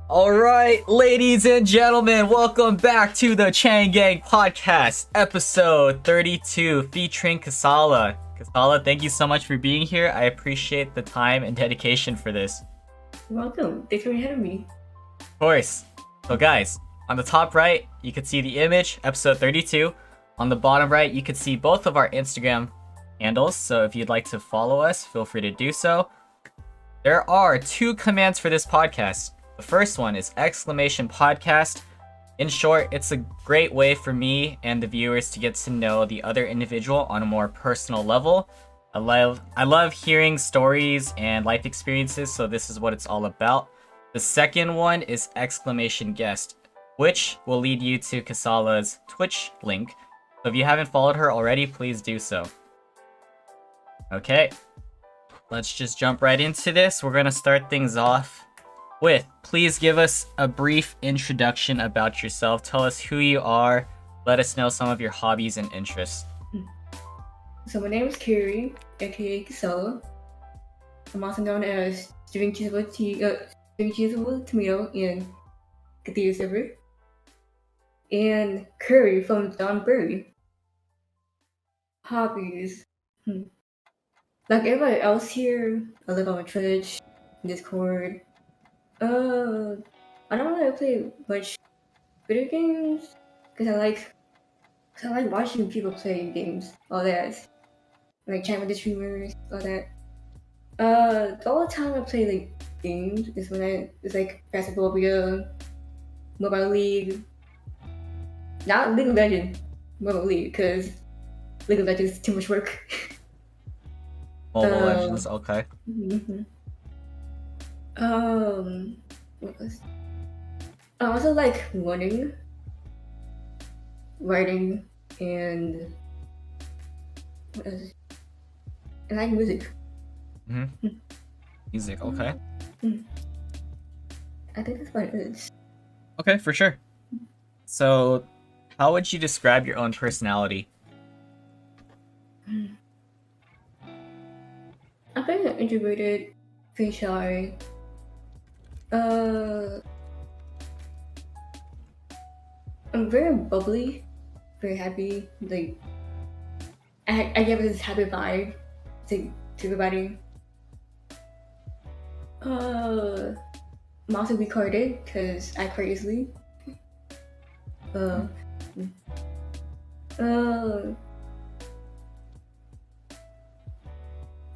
Alright, ladies and gentlemen, welcome back to the Chang Gang podcast, episode 32, featuring Kasala. Kasala, thank you so much for being here. I appreciate the time and dedication for this. You're welcome. Thanks for having me. Of course. So guys, on the top right, you can see the image, episode 32. On the bottom right, you can see both of our Instagram handles, so if you'd like to follow us, feel free to do so. There are two commands for this podcast. The first one is !podcast. In short, it's a great way for me and the viewers to get to know the other individual on a more personal level. I love hearing stories and life experiences, so this is what it's all about. The second one is !guest, which will lead you to Kasala's Twitch link. So if you haven't followed her already, please do so. Okay, let's just jump right into this. We're gonna start things off with, please give us a brief introduction about yourself. Tell us who you are. Let us know some of your hobbies and interests. So my name is Carrie, aka Casella. I'm also known as String Cheese with Tomato and Cathedral Silver. And Curry from Don Burry. Hobbies. Like everybody else here, I live on Twitch, Discord. I don't really play much video games because I like watching people play games, all that. Like chat with the streamers, all that. The only time I play like games is when it's like Phasmophobia, Mobile League. Not League of Legends, Mobile League, because League of Legends is too much work. Mobile Legends, okay. Mm-hmm. What else? I also like writing, and what else? I like music. Music, okay. I think that's what it is. Okay, for sure. So, how would you describe your own personality? I'm very introverted, very shy. I'm very bubbly, very happy. Like I give this happy vibe to everybody. I'm also retarded because I cry easily. What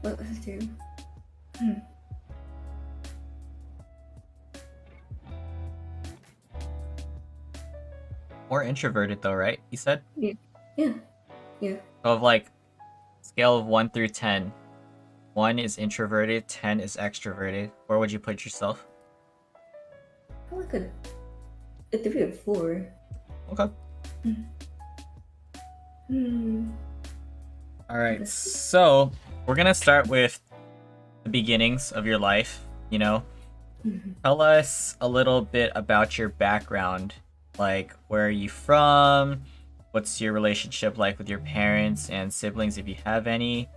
else do? More introverted though, right? You said? Yeah. So of like, scale of 1 through 10. 1 is introverted, 10 is extroverted. Where would you put yourself? I like a 3 or 4. Okay. Alright, so we're gonna start with the beginnings of your life, you know? Tell us a little bit about your background. Like, where are you from? What's your relationship like with your parents and siblings, if you have any?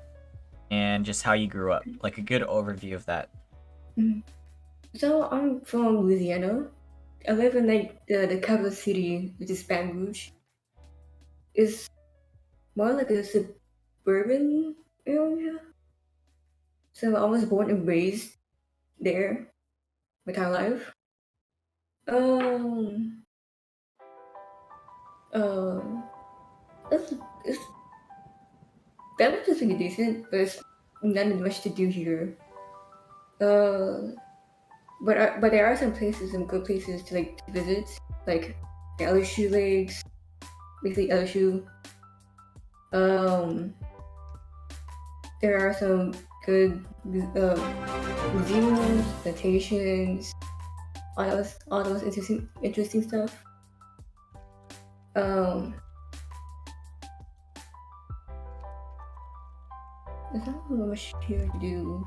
And just how you grew up. Like, a good overview of that. So I'm from Louisiana. I live in like the capital city, which is Baton Rouge. It's more like a suburban area. So I was born and raised there my entire life. It's that was just pretty decent, but it's not much to do here. But there are some places, some good places to like to visit, like the LSU lakes, basically LSU. There are some good museums, plantations, all those interesting stuff. There's not really much here to do.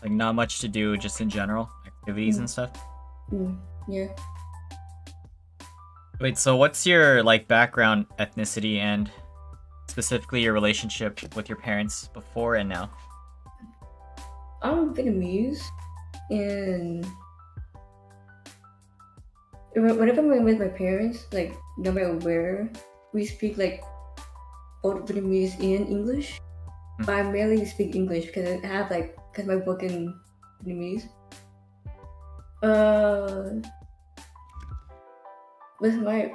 Like, not much to do just in general, activities and stuff. Yeah. Wait, so what's your like background, ethnicity, and specifically your relationship with your parents before and now. I'm Vietnamese, and whenever I'm with my parents, like no matter where, we speak like old Vietnamese and English. Mm. But I mainly speak English because I have like because my book in Vietnamese. With my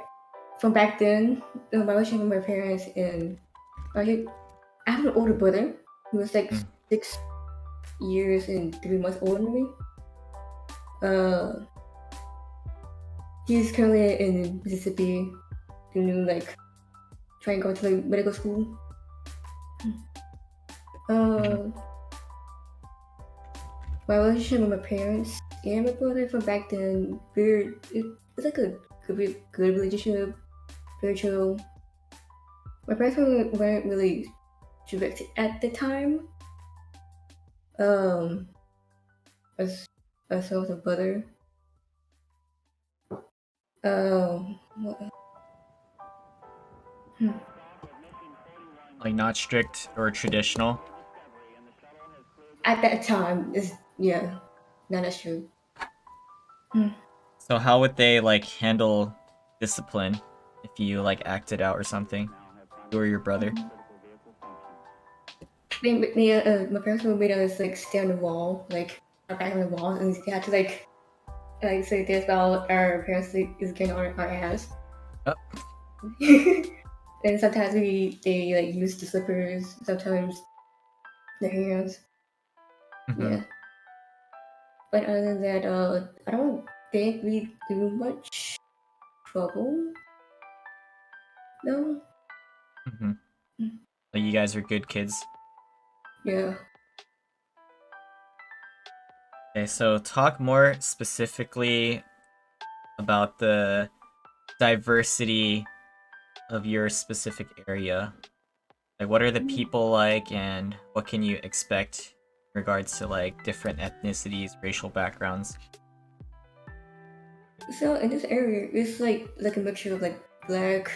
from back then, my relationship with my parents and I have an older brother who was like Mm. 6 years and 3 months older than me. He's currently in Mississippi, doing like trying to go to like medical school. Mhm. My relationship with my parents and my brother from back then, it's like a good relationship, very chill. My parents weren't really strict at the time. Um, as as well as a brother. What- hmm. Like not strict or traditional. At that time, is yeah, no, that's true. Hmm. So how would they like handle discipline if you like acted out or something? You or your brother? My parents would made us like stay on the wall, like back on the wall, and we had to like say this about our parents like, is getting on our ass. Oh. And sometimes they like use the slippers, sometimes the hands. Mm-hmm. Yeah. But other than that, I don't think we do much trouble. No. Mm-hmm. Mm. Like you guys are good kids. Yeah. Okay, so talk more specifically about the diversity of your specific area. Like what are the people like and what can you expect in regards to like different ethnicities, racial backgrounds? So in this area, it's like a mixture of like black,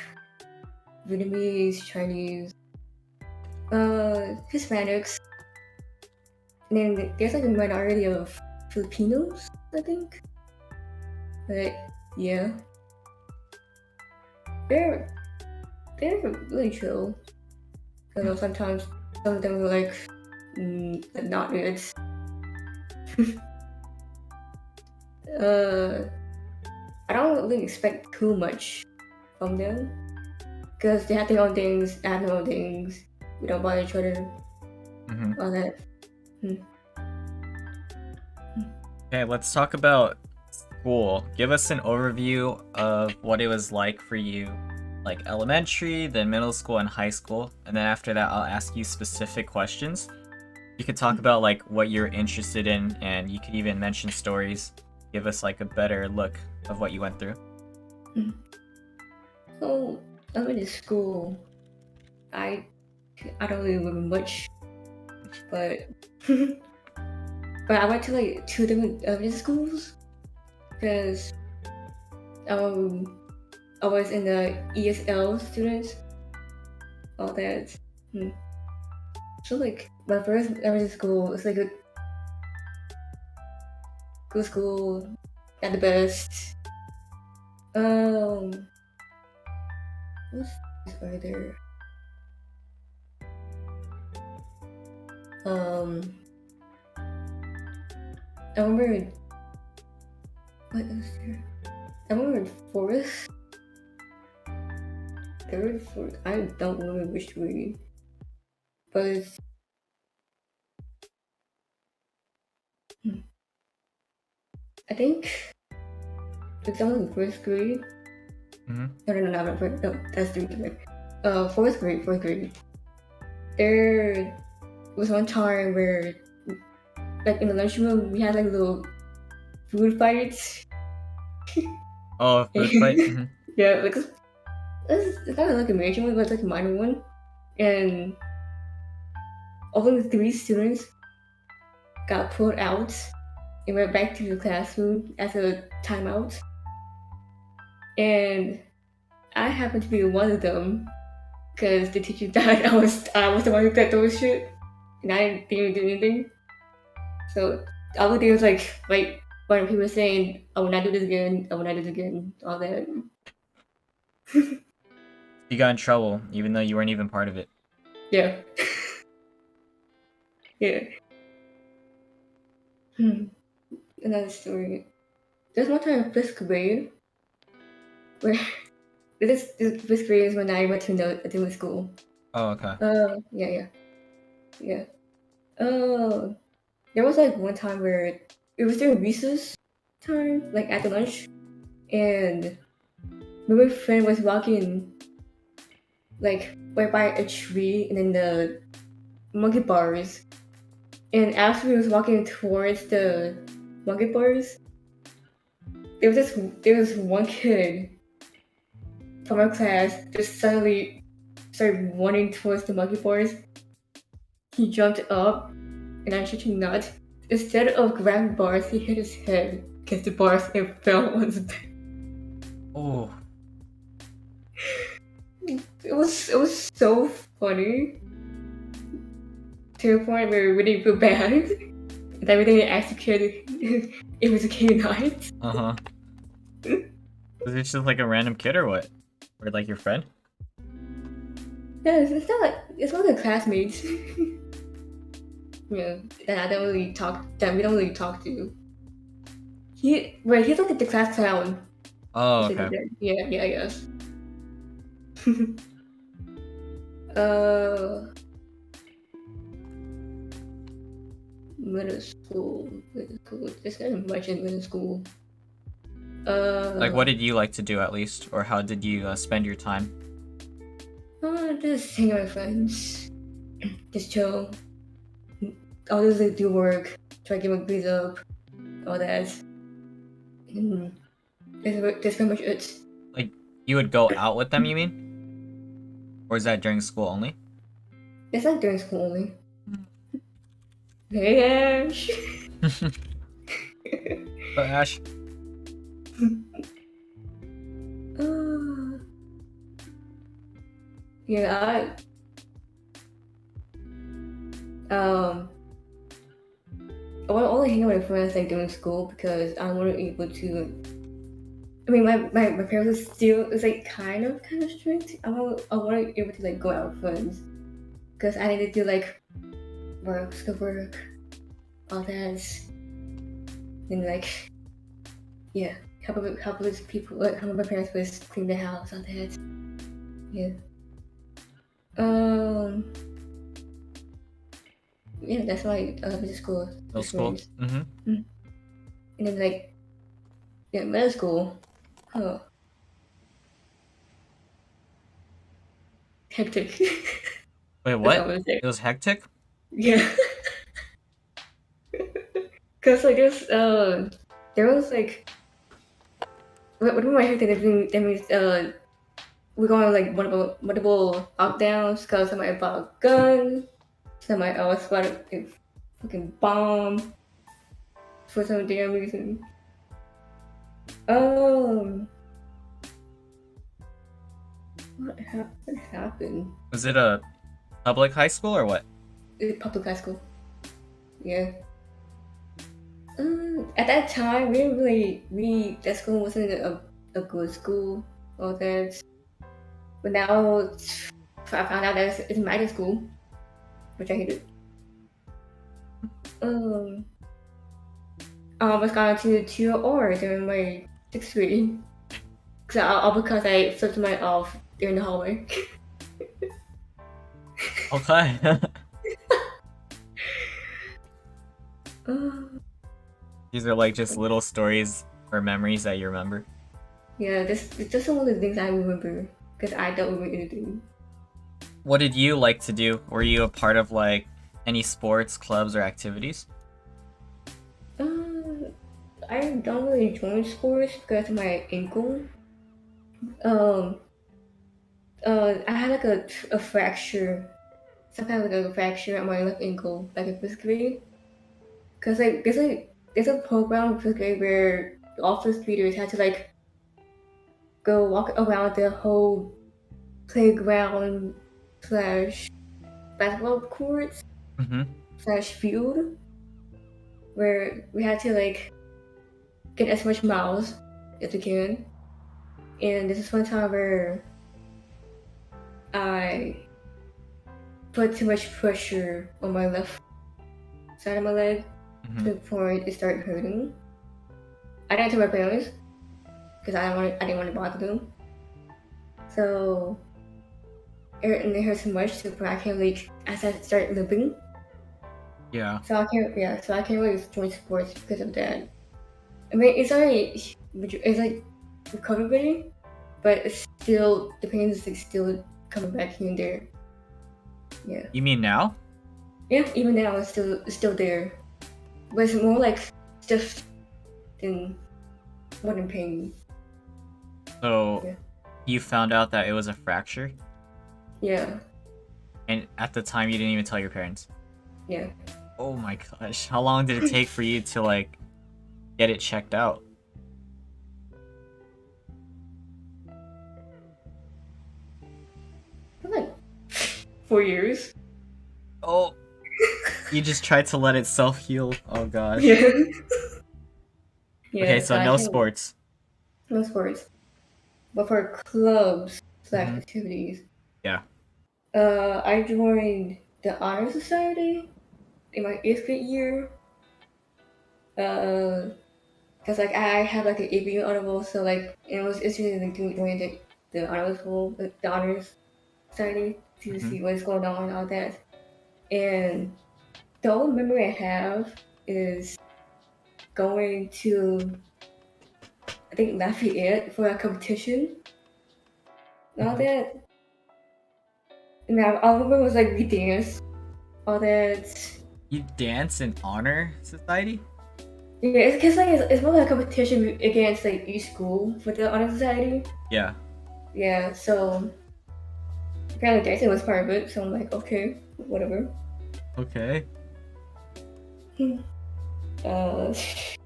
Vietnamese, Chinese, Hispanics, and then there's like a minority of Filipinos, I think. But yeah, they're they're really chill. You know, sometimes some of them are like not good. uh, I don't really expect too much from them because they have their own things, I have their own things. We don't bother each other, Mm-hmm. all that. Hmm. Okay, let's talk about school. Give us an overview of what it was like for you, like elementary, then middle school and high school. And then after that, I'll ask you specific questions. You could talk about like what you're interested in, and you could even mention stories. Give us like a better look of what you went through. So I went to school. I I don't really remember much, but but I went to like two different elementary schools because um I was in the ESL students, all that. Hmm. So like my first elementary school was like a good school, at the best. Um, what's this right there? Um, I remember what was there? I remember fourth, third, fourth. I don't remember which grade, but I think it's only first grade. Mm-hmm. No, not first. No, that's three grade. Fourth grade, fourth grade. There was one time where, like in the lunchroom, we had like little food fights. Oh, food fight. Mm-hmm. Yeah, like it's not like a major one, but it's like a minor one. And all of the three students got pulled out and went back to the classroom as a timeout. And I happened to be one of them because the teacher thought I was the one who said those shit, and I didn't do anything. So all the things like when people saying, "I will not do this again. I will not do this again," all that. You got in trouble, even though you weren't even part of it. Yeah. Yeah. Another story. There's one time in fifth grade where this fifth grade is when I went to a different school. Oh, okay. Yeah. There was like one time where it was during recess time, like at the lunch, and my friend was walking like right by a tree and then the monkey bars. And as we was walking towards the monkey bars, there was one kid from our class just suddenly started running towards the monkey bars. He jumped up, and I shit you not, instead of grabbing bars, he hit his head against the bars and fell on his back. Oh. It was so funny to the point where we really feel bad. And everything asked the kid it was a canine. Uh-huh. Was it just like a random kid or what? Or like your friend? Yeah, it's not like it's one of the classmates. Yeah, that we don't really talk to. He's like the class clown. Oh, okay. Yeah. uh, middle school. There's not much in middle school. Like, what did you like to do at least? Or how did you spend your time? Just hang out with friends. Just chill. I'll just like, do work. Try to get my grades up. All that. And that's pretty much it. Like, you would go out with them, you mean? Or is that during school only? It's like during school only. Hey Ash. But Ash, Yeah, I want to only hang out with friends like during school because I wasn't able to. I mean, my parents are still it's like kind of strict. I wasn't able to like go out with friends because I needed to like work, all that, and like yeah, help with people, like help my parents with clean the house, all that. Yeah. Yeah, that's why I love school. middle school. Mm-hmm. And then like yeah, middle school. Oh, hectic. Wait, That's what? all I'm gonna say. It was hectic? Yeah. Cause like there was like what do I hectic? That means we're going like multiple lockdowns because somebody bought a gun, somebody else bought a fucking bomb for some damn reason. Um, what happened? Was it a public high school or what? It's public high school. Yeah. At that time, we didn't really that school wasn't a good school or that. But now I found out that it's magic school, which I hated. I almost got into 2 or during my sixth grade. All because I flipped my off during the hallway. Okay. These are like just little stories or memories that you remember. Yeah, it's just one of the things I remember because I don't remember anything. What did you like to do? Were you a part of like any sports, clubs, or activities? I don't really join sports because of my ankle. I had like a fracture, some kind of like a fracture on my left ankle back in fifth grade. Cause like there's a program in fifth grade where the office leaders had to like go walk around the whole playground slash basketball courts Mm-hmm. slash field where we had to like get as much miles as we can. And this is one time where I put too much pressure on my left side of my leg to Mm-hmm. the point it started hurting. I didn't tell my parents because I didn't want to bother them. So it hurt so much to the point I can't like as I started limping. Yeah. So I can't really join sports because of that. I mean it's like recovery, but it's still the pain is like still coming back here and there. Yeah. You mean now? Yeah, even now it's still there. But it's more like stiff than more than pain. So Yeah. you found out that it was a fracture, Yeah. and at the time you didn't even tell your parents. Yeah. Oh my gosh. How long did it take for you to like get it checked out? For like 4 years. Oh, you just tried to let it self heal. Oh gosh. Yeah. Okay, Yeah, so so I no can't sports. no sports. But for clubs slash Mm-hmm. activities, Yeah. I joined the honor society in my 8th grade year. Cause like I have like an ABU honorable, so like it was interesting like to join the honors school, the honors society to Mm-hmm. see what's going on and all that. And the only memory I have is going to I think Lafayette for a competition and all Mm-hmm. that. And I remember was like we danced, all that. You dance in honor society? Yeah, it's because like it's more like a competition against like each school for the honor society. Yeah. Yeah, so apparently dancing was part of it. So I'm like, okay, whatever. Okay. Uh, it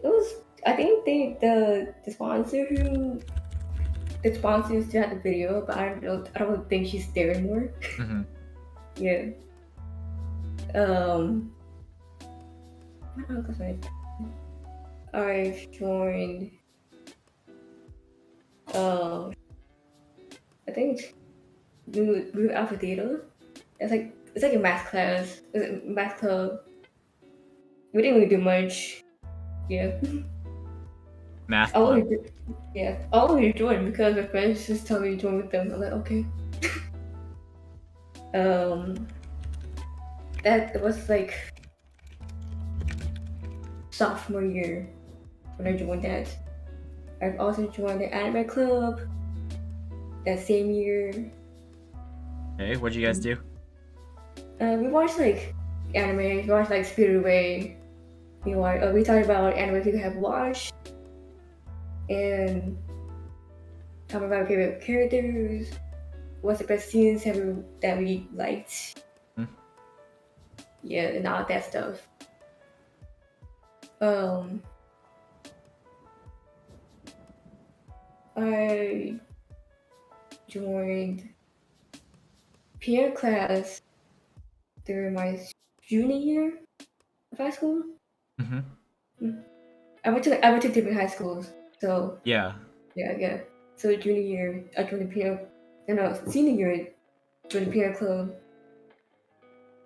was. I think the sponsor who the sponsors to have the video, but I don't think she's there anymore. Mm-hmm. Yeah. Um. What else was I joined. Uh, I think Blue Alpha Theta. It's like a math class. It's a math club. We didn't really do much. Yeah. Math I club. only yeah. I only joined because my friends just told me to join with them. I'm like, okay. Um. That was like sophomore year when I joined that. I've also joined the anime club that same year. Okay, what'd you guys do? We watched like anime. We watched like Spirited Away. We talked about anime people have watched and talk about our favorite characters. What's the best scenes that we liked? Hmm? Yeah, and all that stuff. Um, I joined piano class during my junior year of high school. Mm-hmm. Mm. I went to different high schools, so Yeah. yeah. So junior year, I joined the piano. No, senior year, I joined the piano club.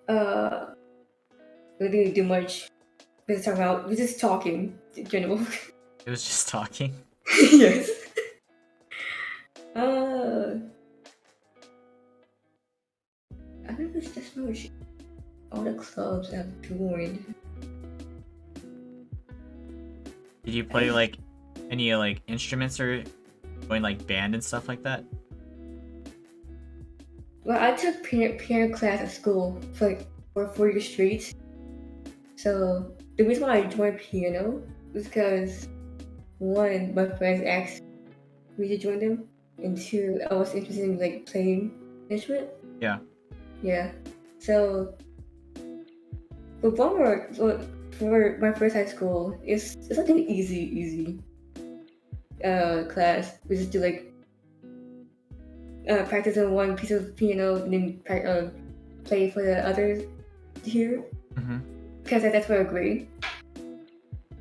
Uh, we didn't do much. We're just talking in general. It was just talking. Yes. Uh, I think that's just much all the clubs I've joined. Did you play like any like instruments or join like band and stuff like that? Well, I took piano class at school for 4 years straight. So the reason why I joined piano was because one, my friends asked me to join them, and two, I was interested in like playing instrument. Yeah. Yeah. So for for my first high school, it's like an easy class. We just do like practice on one piece of piano and then play for the others to hear. Mm-hmm. Because that's what I agree.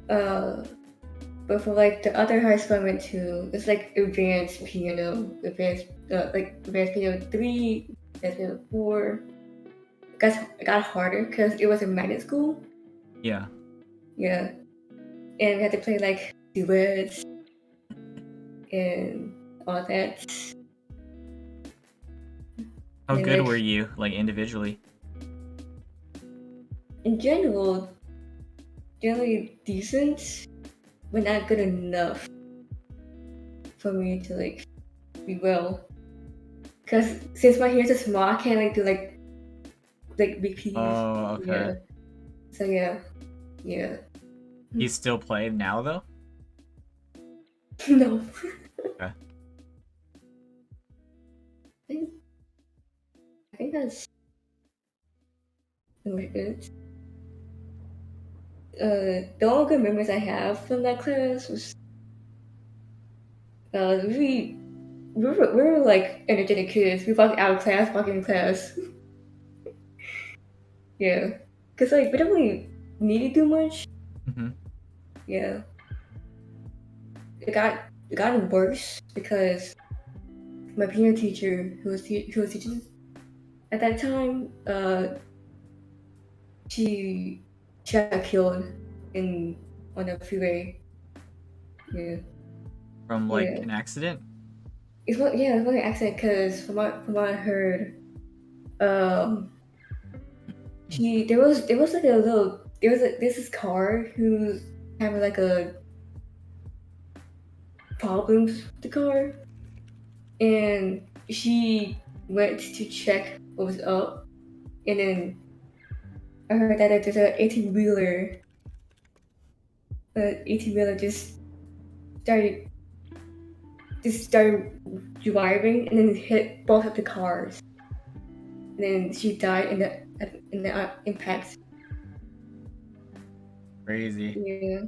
But for like the other high school I went to, it's like advanced piano, advanced piano 3, advanced piano 4. It got harder because it was a magnet school. Yeah. Yeah. And we had to play like duets and all that. How And good like were you, like individually? in general, generally decent, but not good enough for me to like be well. Cause since my hands are small, I can't like do like big P's. Oh, okay. Yeah. So yeah. You still play now though? No. Okay. I think that's it. The only good memories I have from that class was we were like energetic kids. We walked out of class, walk in class. Yeah. Cause like we don't really need to do much. Mm-hmm. Yeah. It got worse because my piano teacher who was teaching at that time, she got killed in on a freeway. Yeah. From like Yeah. an accident? It's what yeah, it's like an accident because from what I heard, um there was like a little there's this car who's having like a problems with the car, and she went to check what was up, and then I heard that there's an 18 wheeler started just started driving and then hit both of the cars, and then she died in the impact. Crazy. Yeah.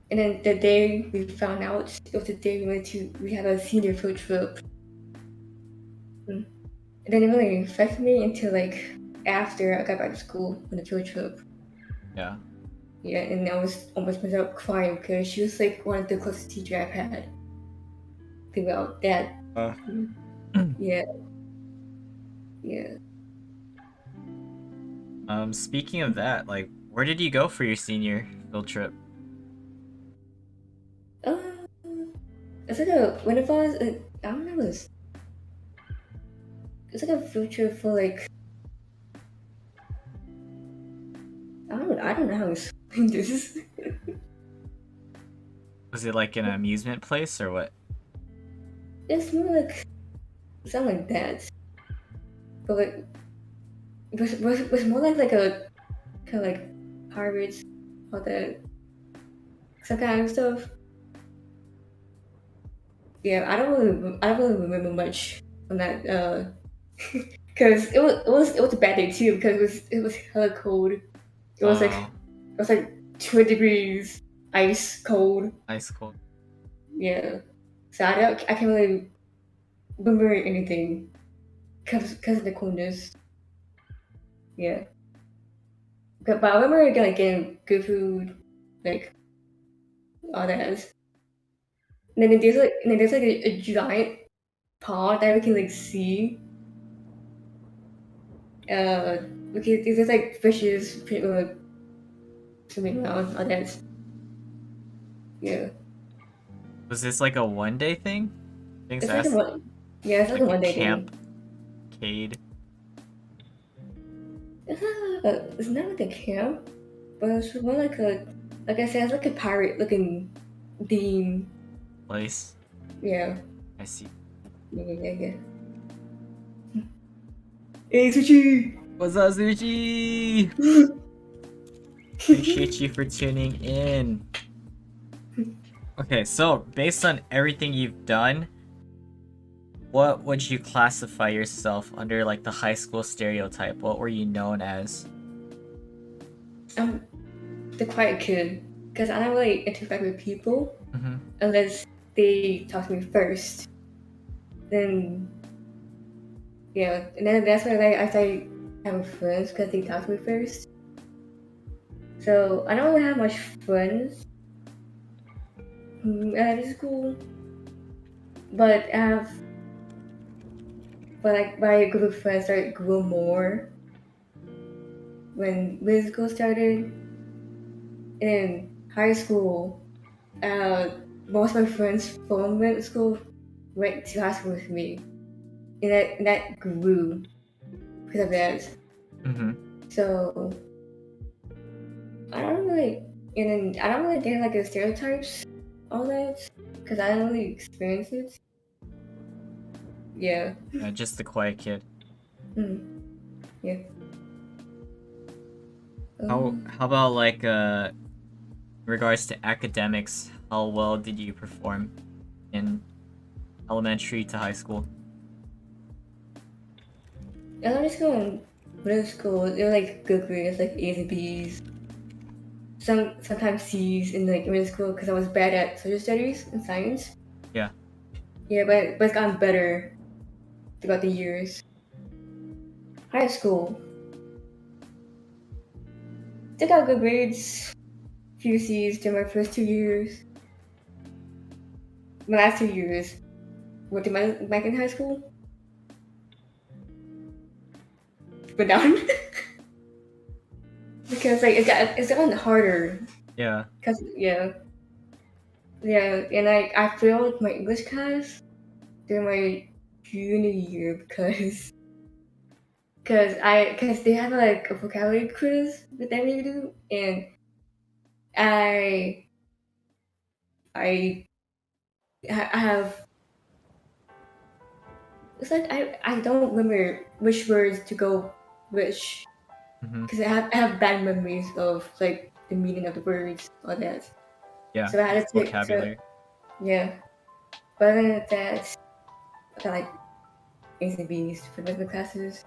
And then the day we found out, it was the day we had a senior field trip. Mm. And then it really affected me until like after I got back to school on the field trip. Yeah. Yeah, and I was almost ended up crying because she was like one of the closest teacher I've had throughout that. Yeah, yeah. Speaking of that, like, where did you go for your senior field trip? Uh, it's like a when it was I don't know it's like a field trip for like I don't know how to explain this. Was it like an amusement place or what? It's more like something like that, but like it was more like a kind of like pirates, all that some kind of stuff. Yeah, I don't really remember much on that because it was a bad day too because it was hella cold. Oh, It was like 20 degrees, ice cold. ice cold. Yeah, so I can't really remember anything because of the coldness. Yeah, but I remember getting good food, like all that. And then there's like a giant pond that we can like see. Okay, there's like fishes swimming around. All that. Yeah, Was this like a 1 day thing? Thanks, it's like a ask. one. Yeah, it's like a Like a 1 day camp thing. cade It's not like a camp, but it's more like like I said, it's like a pirate looking theme. place. Yeah, I see. yeah. Hey, Sushi! What's up, Zuchi? Appreciate you for tuning in. Okay, so based on everything you've done, what would you classify yourself under like the high school stereotype? What were you known as? I'm the quiet kid because I don't really interact with people Mm-hmm. unless they talk to me first. Then Yeah, and then that's why like, I started having friends because they talked to me first. So I don't really have much friends at this school, but I have, but like my group of friends started grew more when middle school started. In high school, most of my friends from middle school went to high school with me, and that grew because of that. Mm-hmm. So I don't really, and then I don't really get like the stereotypes, all that, because I don't really experience it. Yeah. Just the quiet kid. Mm, yeah. How about like in regards to academics? How well did you perform in elementary to high school? Elementary school and middle school, they were like good grades, like A's and B's. Sometimes C's in like middle school because I was bad at social studies and science. Yeah. Yeah, but it's gotten better throughout the years. High school, still got good grades, few C's during my first 2 years. My last 2 years, what did my back in high school? Went down because like it's gotten harder. Yeah. Cause yeah, and I failed my English class during my junior year because they have like a vocabulary quiz that they need to do, and I I I have it's like I don't remember which words to go which Mm-hmm. because I have bad memories of like the meaning of the words all that. Yeah. So I had to pick Vocabulary. yeah. But other than that, I got like A's and B's for most of the classes.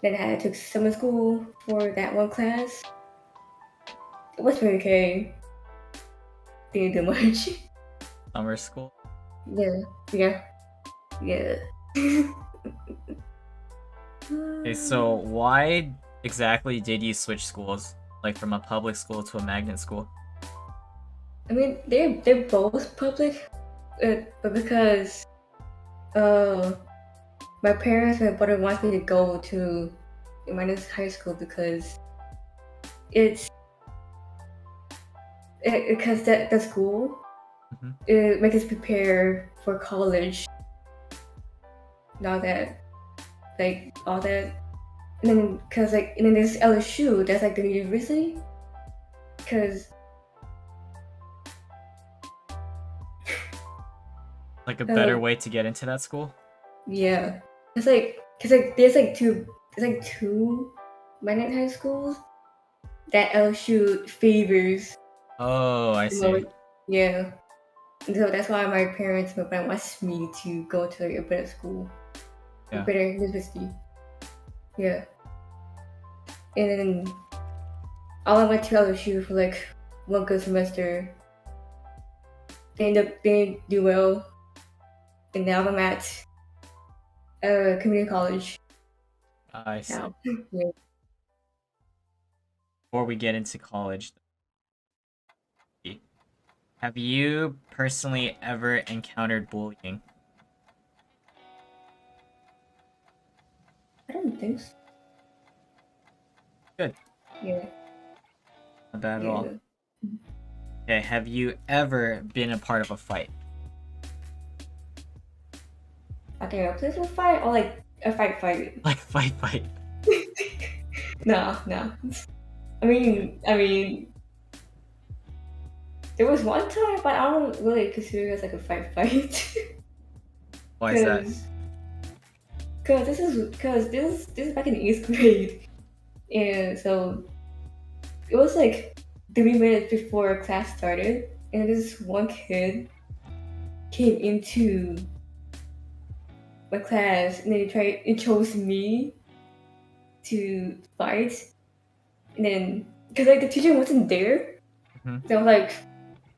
Then I took summer school for that one class. It was pretty okay. Didn't do much. Summer school. Yeah, yeah, yeah. Okay, so why exactly did you switch schools? Like from a public school to a magnet school? I mean, they're both public, but because uh my parents and my brother wants me to go to Humanis High School because it's because the school Mm-hmm. it makes us prepare for college. And all that, and then because like and then there's LSU, that's like the university, because Like a better way to get into that school? yeah, it's like because like there's like two magnet high schools that LSU favors Oh, I the see. most. Yeah, and so that's why my parents and my friend wants me to go to like, a better school, a Yeah. better university. Yeah, and then all I went to LSU for like one good semester. They didn't do well, and now I'm at community college I see. now. Yeah. Before we get into college, have you personally ever encountered bullying? I don't think so. Good. Yeah, Not bad at all. yeah. Okay, have you ever been a part of a fight? I think a playful fight or like a fight. Like fight. No, no. I mean, there was one time, but I don't really consider it as like a fight. Why is that? Cause this is back in the eighth grade, and so it was like 3 minutes before class started, and this one kid came into my class, and then it chose me to fight, and then because like the teacher wasn't there, Hmm. so I'm like,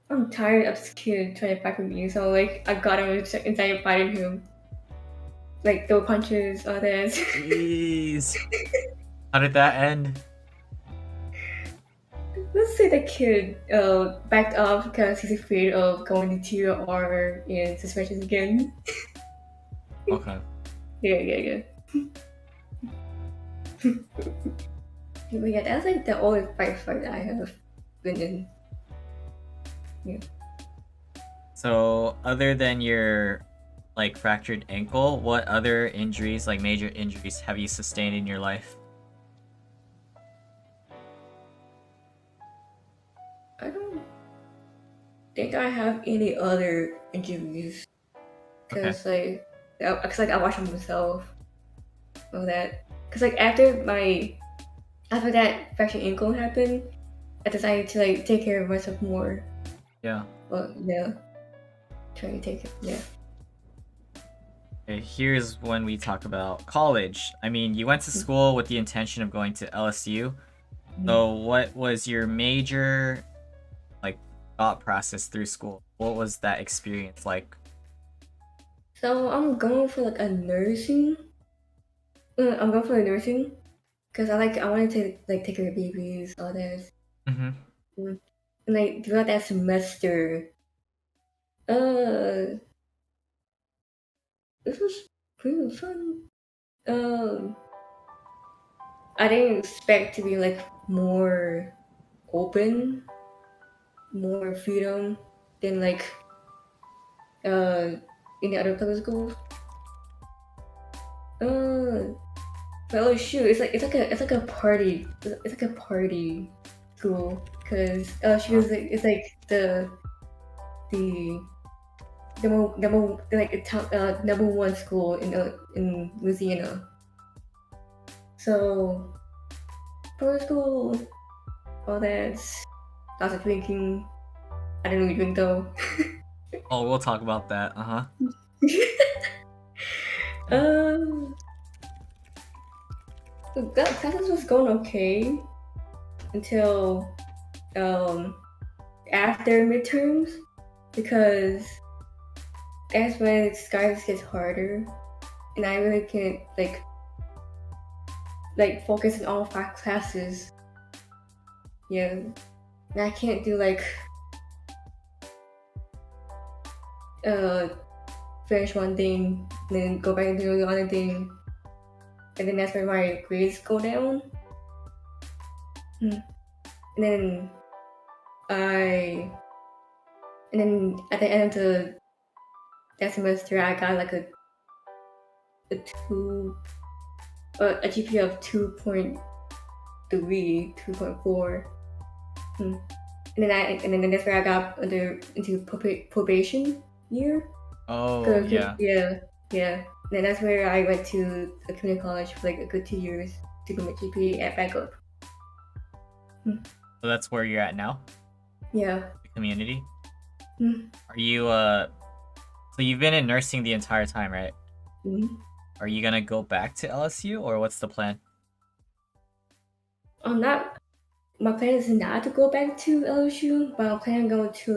I'm tired of this kid trying to fight with me, so like I got him and started fighting him, like throw punches, all that. Jeez. How did that end? Let's say the kid backed off because he's afraid of going to TR and suspensions again. Okay. Yeah. But yeah, that's like the only fight I have been in. Yeah. So, other than your like fractured ankle, what other injuries, like major injuries, have you sustained in your life? I don't think I have any other injuries Okay. because I watch them myself of that. Because like after that fractured ankle happened, I decided to like take care of myself more. Yeah. Well, yeah, trying to take it. Yeah. Okay, here's when we talk about college. I mean, you went to school with the intention of going to LSU. Mhm. So, what was your major like thought process through school? What was that experience like? So I'm going for like a nursing. I'm going for a nursing because I wanted to like take care of babies, all that. Mm-hmm. Mm. And like throughout that semester, uh, this was pretty fun. Um, I didn't expect to be like more open, more freedom than like uh in the other public schools. Uh, but oh shoot, it's like a party. It's like a party school because LSU Uh, is like it's like the like the top, number one school in Louisiana. So public school, all that, lots of drinking. I don't really drink though. oh, we'll talk about that. Uh-huh. um, that classes was going okay until um after midterms because that's when skies gets harder and I really can't focus on all five classes. Yeah, and I can't do like uh finish one thing, then go back and do the other thing, and then that's where my grades go down. Hmm. And then I, and then at the end of that semester, I got like a two, a GPA of 2.3, 2.4. Hmm. And then that's where I got into probation year. Oh, Cause yeah. yeah. And then that's where I went to a community college for like a good 2 years to get my GPA back up. Hmm. So that's where you're at now, Yeah. the community. Hmm. Are you so you've been in nursing the entire time, right? Hmm. Are you gonna go back to LSU or what's the plan? I'm not. My plan is not to go back to LSU, but I'm planning on going to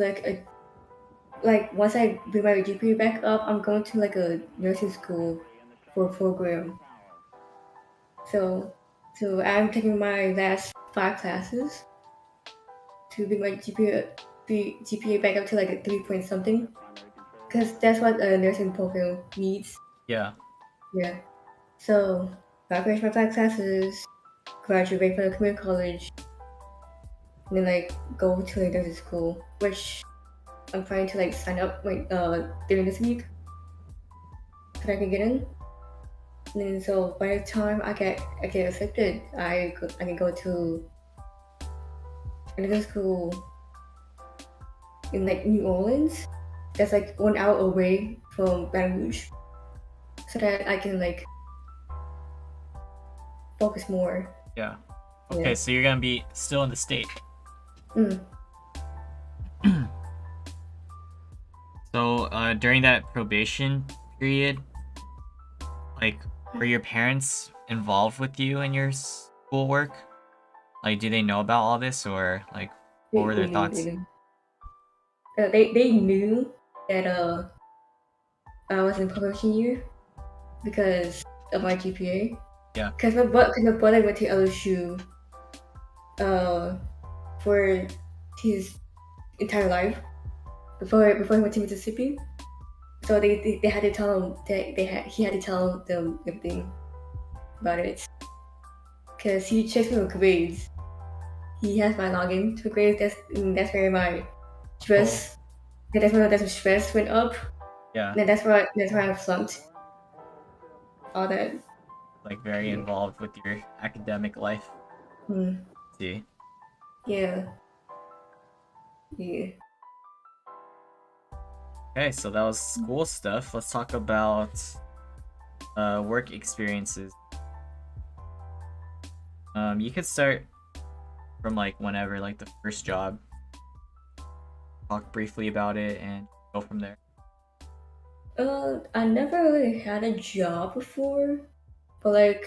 like once I bring my GPA back up, I'm going to like a nursing school for a program. So I'm taking my last five classes to bring my GPA back up to like a 3 point something, because that's what a nursing program needs. Yeah. Yeah. So I finish my five classes, graduate from the community college, and then like go to like nursing school, which I'm trying to like sign up like during this week so that I can get in. And then so by the time I get accepted, I can go to another school in like New Orleans. That's like 1 hour away from Baton Rouge, so that I can like focus more. Yeah. Okay, Yeah. so you're gonna be still in the state. Mm. So during that probation period, like were your parents involved with you in your schoolwork? Like do they know about all this or like what were their They thoughts? knew. They knew that I was in probation year, because of my GPA. Yeah. Cause my brother went to LSU for his entire life before he went to Mississippi. So they had to tell him that he had to tell them everything about it. Cause he checks my grades. He has my login to grades. That's where my stress. That's where my stress went up. Yeah. And that's where I flunked all that. Like very involved with your academic life. Hmm. See. Yeah. Yeah. Okay, so that was school stuff. Let's talk about work experiences. You could start from like whenever, like the first job. Talk briefly about it and go from there. I never really had a job before, but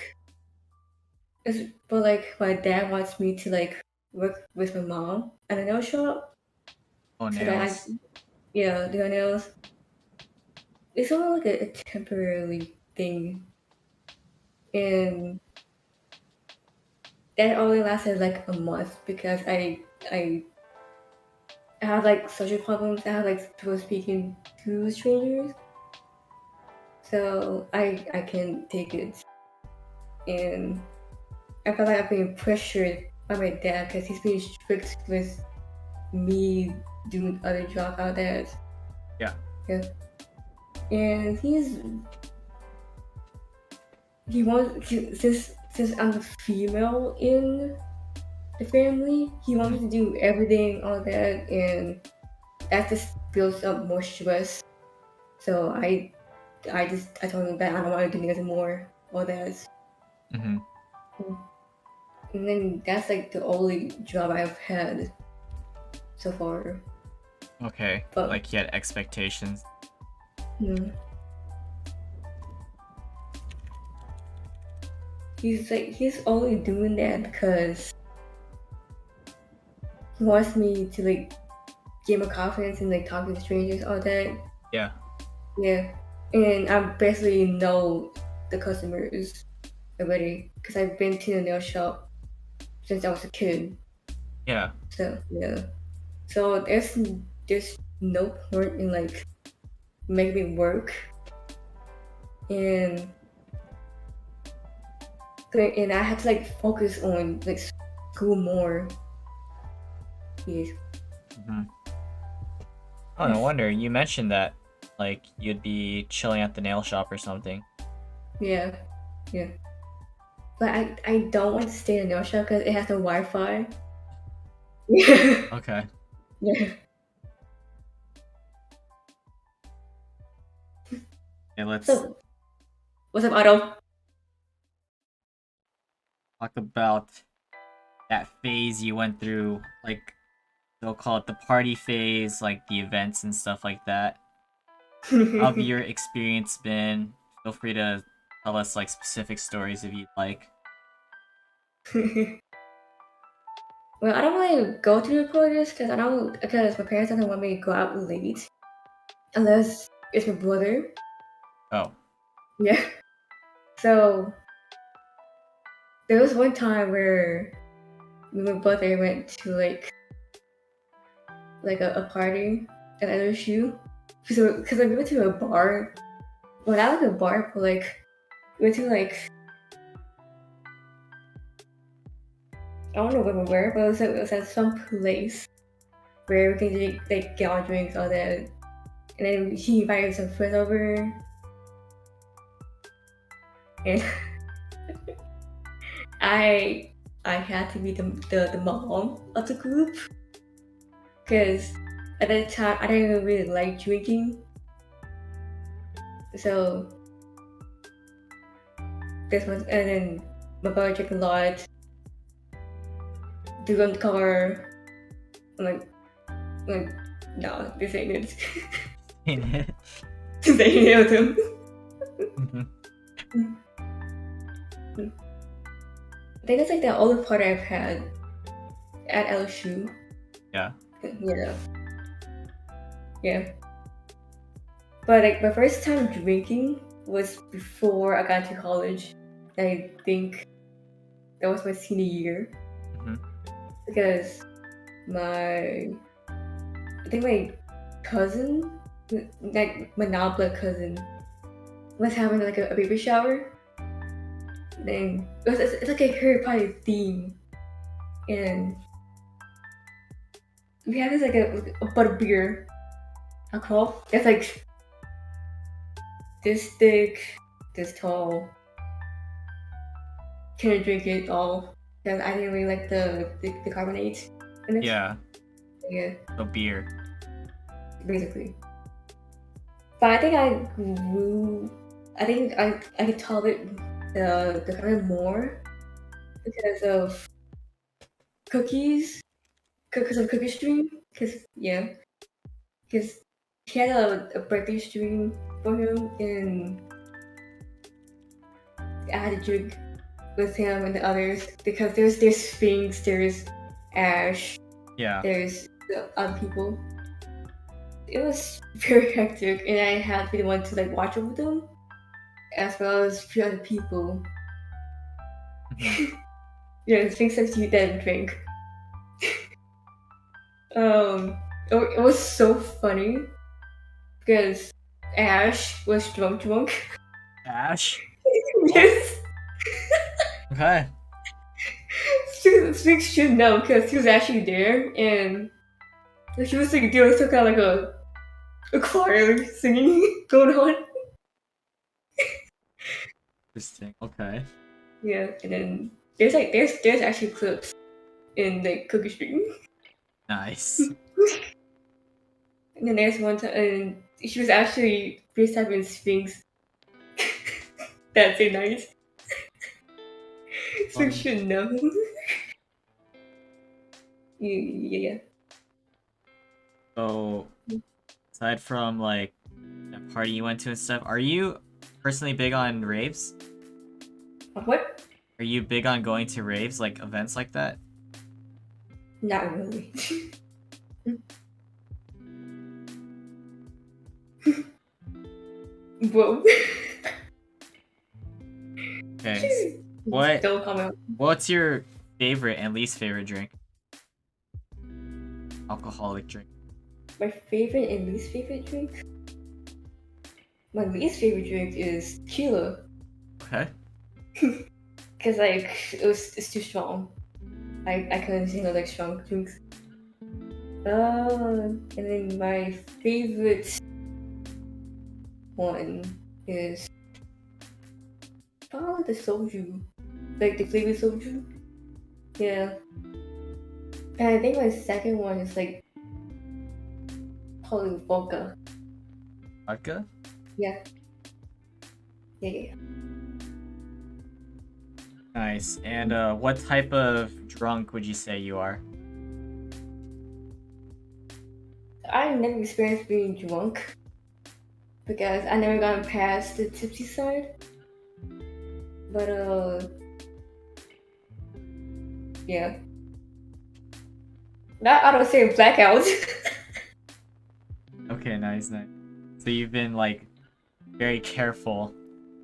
my dad wants me to like work with my mom at a nail shop, Oh, so that I nails. do my nails. It's only like a temporary thing, and that only lasted like a month because I have like social problems. I have like trouble speaking to strangers, so I can take it, and I feel like I'm being pressured by my dad because he's being strict with me doing other jobs out there. Yeah. Yeah. And since I'm the female in the family, he wants me to do everything, all that, and that just builds up more stress. So I told him that I don't want to do anything more, all that. Mm-hmm. And then that's like the only job I've had so far. Okay. But Like he had expectations. hmm, he's only doing that because he wants me to like gain my confidence and like talk to strangers, all that. Yeah. Yeah. And I basically know the customers already because I've been to the nail shop since I was a kid. Yeah. So yeah. So there's no point in like making me work and and I had to like focus on like school more. Yes. Mm-hmm. Oh, no wonder. You mentioned that like you'd be chilling at the nail shop or something. Yeah. Yeah. But I don't want to stay in a nail shop because it has no Wi-Fi. Yeah. Okay. Yeah. Okay, let's So what's up, Otto? talk about that phase you went through, like they'll call it the party phase, like the events and stuff like that. How have your experience been? Feel free to tell us like specific stories if you'd like. Well, I don't really go to the parties because my parents don't want me to go out late unless it's my brother. Oh. Yeah. So there was one time where me and my brother went to like a party at LSU. Because we went to a bar. Well, not like a bar, but like we went to like I don't know where we were, but it was at some place where we can like get our drinks, all that. And then he invited some friends over, and I I had to be the mom of the group because at that time I didn't really like drinking, so this was and then my brother drank a lot. Drove in the car. I'm like no, this ain't it. This ain't it with him. I think that's like the only part I've had at LSU. Yeah. Yeah, yeah. But like my first time drinking was before I got to college. I think that was my senior year Hmm. because my I think my cousin, like my non-blood cousin, was having like a baby shower. Then it's like a Harry Potter theme, and we had this like a butter beer alcohol. It's like this thick, this tall. Can't drink it all because I didn't really like the carbonate in it. Yeah. Yeah, So beer. basically. But I think I grew. I think I could tolerate the kind of more because of cookies, because of cookie stream. Because yeah, because he had a birthday stream for him, and I had to drink with him and the others because there's Sphinx, there's Ash, Yeah. there's the other people. It was very hectic, and I had to be the one to like watch over them, as well as a few other people. Mhm. Yeah, things that you didn't drink. It was so funny because Ash was drunk. Ash. Oh, Yes, okay. Sphinx should know because he was actually there, and he was like doing some kind of like a choir singing going on. Interesting. Okay. Yeah, and then there's actually clips in the cookie stream. Nice. And then there's one time, and she was actually FaceTiming Sphinx that same night. Sphinx Funny. should know. Yeah. So, aside from like the party you went to and stuff, are you personally big on raves? What? Are you big on going to raves, like events like that? Not really. Whoa. Okay. What Don't comment. what's your favorite and least favorite drink? Alcoholic drink. My favorite and least favorite drink? My least favorite drink is tequila. Okay. Because, like, it's too strong. I couldn't handle, like, strong drinks. And then my favorite one is probably the soju. Like, the flavored soju. Yeah. And I think my second one is, like, probably vodka. Vodka? Yeah. Yeah. Nice. And what type of drunk would you say you are? I never experienced being drunk because I never gotten past the tipsy side. But yeah. Not I don't say blackout. Okay, nice. So you've been like very careful,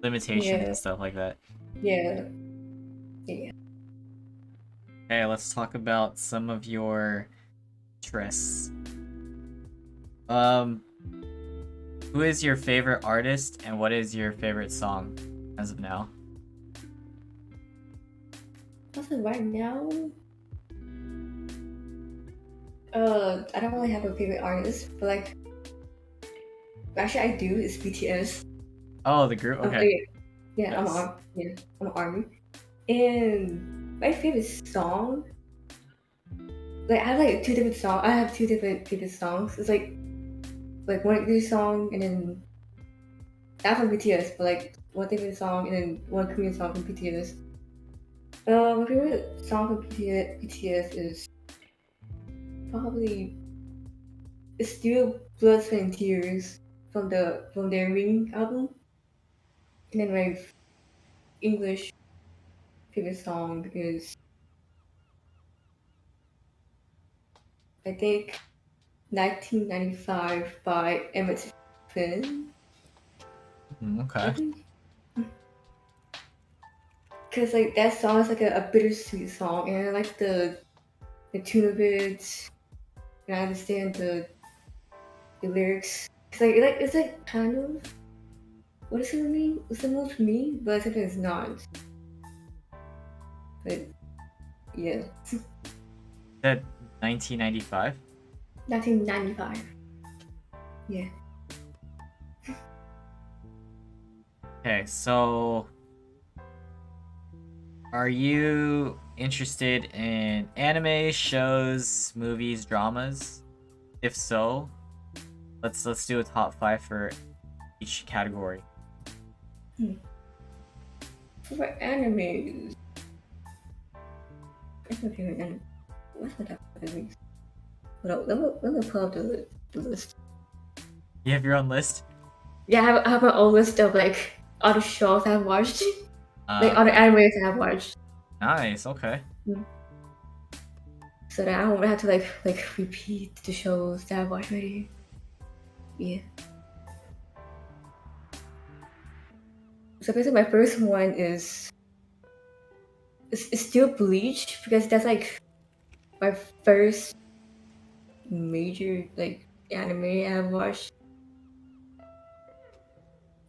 limitations Yeah, and stuff like that. yeah, yeah. Okay, let's talk about some of your interests. Um, who is your favorite artist and what is your favorite song as of now? Also, right now, I don't really have a favorite artist, but like, actually, I do. It's BTS. Oh, the group? Okay. Yeah, yeah. Nice. I'm an army, and my favorite song. Like, I have like two different songs. I have two different favorite songs. It's like one English song, and then not from BTS, but like one favorite song, and then one Korean song from BTS. My favorite song from BTS is probably it's still Blood, Sweat, and Tears from their Ring album. And then my English favorite song is I think 1995 by Emmett Finn. Okay. Because like that song is like a bittersweet song, and I like the tune of it, and I understand the lyrics. Cause like it's like kind of what does it mean? It's similar to me, but sometimes it's not. But yeah, That 1995. 1995. Yeah. Okay, so are you interested in anime, shows, movies, dramas? If so, let's do a top 5 for each category. For animes, what's my favorite anime? What's my top animes? Hold on, let me pull up the list. You have your own list? Yeah, I have my own list of like all the shows I've watched, like all the Okay. animes I've watched. Nice, okay. So that I don't have to like repeat the shows that I've watched already. Yeah. So basically, my first one is it's still Bleach because that's like my first major like anime I've watched,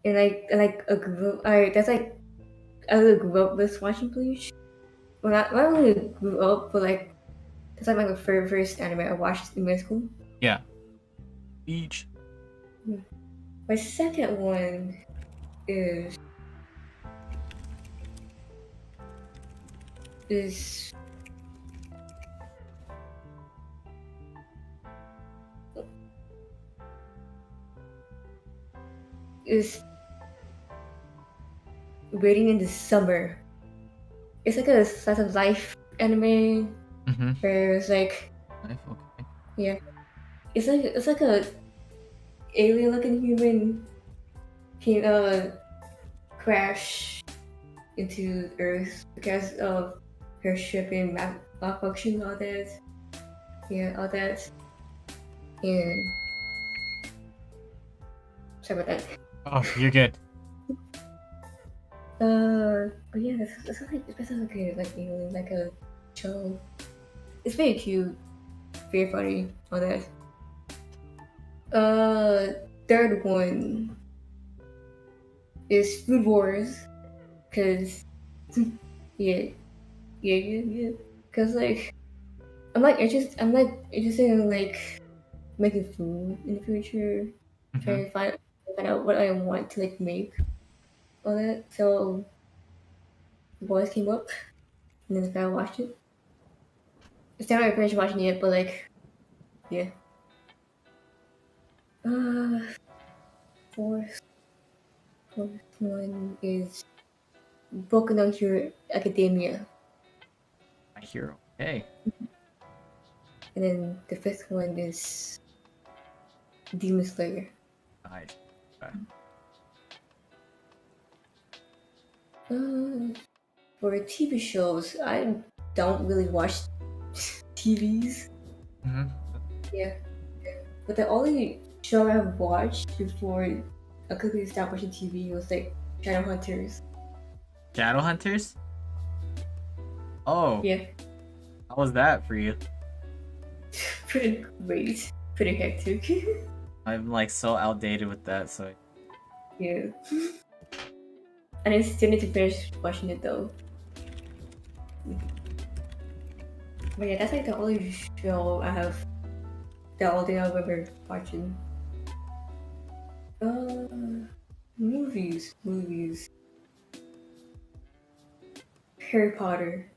and like a grew I that's like I really grew up with watching Bleach. Well, not really grew up, but like that's like my first anime I watched in middle school. Yeah. Each. My second one is is is Waiting in the Summer. It's like a slice of life anime Mm-hmm. where it's like Okay. yeah, it's like a alien looking human can crash into Earth because of her ship and malfunction, all that. Yeah, all that. And sorry about that. Oh, you're good. But yeah, it's basically like alien, like a show. It's very cute, very funny, all that. Third one is Food Wars, cause yeah, yeah. Cause like I'm like interested in like making food in the future, Mm-hmm. trying to find out what I want to like make, all that. So the boys came up, and then I watched it. It's not really finished watching it, but like yeah. Uh, fourth one is Boku no Hero Academia, My hero. Okay. and then the fifth one is Demon Slayer. Nice. Okay. Uh, for TV shows, I don't really watch TVs. Mm-hmm. Yeah, but the only show I've watched before I quickly stopped watching TV was like Shadowhunters. Shadowhunters? Oh, Yeah, how was that for you? pretty great, pretty hectic. I'm like so outdated with that, so Yeah, and I still need to finish watching it though. But yeah, that's like the only show I have the only thing I've ever watching. Uh, movies. Harry Potter.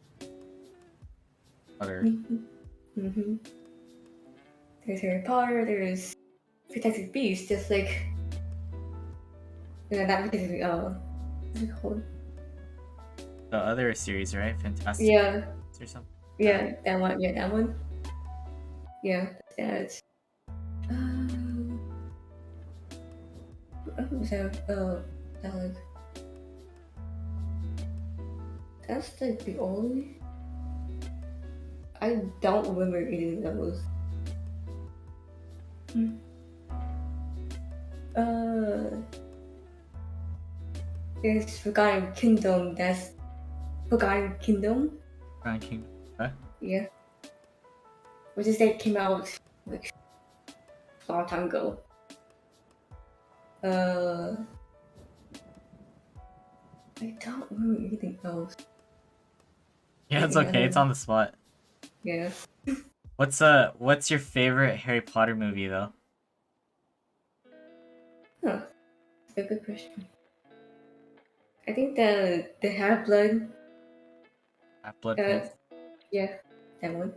other. Mm-hmm. There's Harry Potter. There's Fantastic Beasts. Just like not Fantastic. What's it called? The other series, right? Fantastic Yeah, or something. yeah, that one. Yeah, that one. Yeah, that's that. What was that? That like that's like the only. I don't remember any of those. Hmm. Uh, is Forgotten Kingdom. That's Forgotten Kingdom. Crown King. Okay. Yeah, which is that came out like a long time ago. Uh, I don't remember anything else. Yeah, it's okay. It's on the spot. Yeah. What's your favorite Harry Potter movie though? Huh. That's a good question. I think the Half Blood. Half-Blood Uh, Prince. yeah, that one.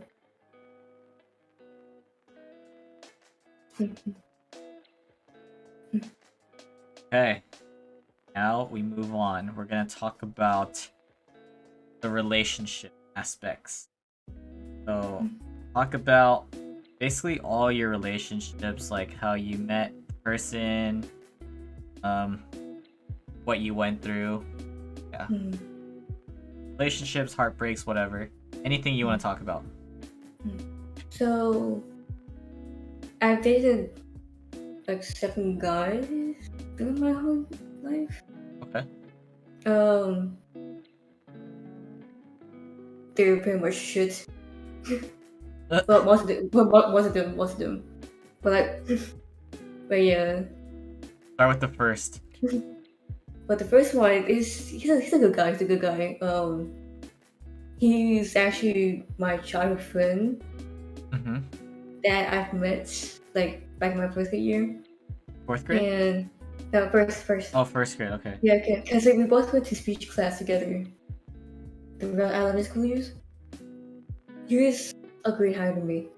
Okay. Now we move on. We're gonna talk about the relationship aspects. So talk about basically all your relationships, like how you met the person, um, what you went through. Yeah. Hmm. Relationships, heartbreaks, whatever. Anything you want to talk about. So I've dated like 7 guys during my whole life. Okay. Um, they were pretty much shit. Well, most of them. But like, but yeah. Start with the first. But the first one is he's a good guy. He's a good guy. He's actually my childhood friend Mm-hmm. that I've met like back in my first grade year. Fourth grade? And no, first. Oh, first grade. Okay. Yeah, okay. Because like, we both went to speech class together. The real elementary school years. He was a grade higher than me.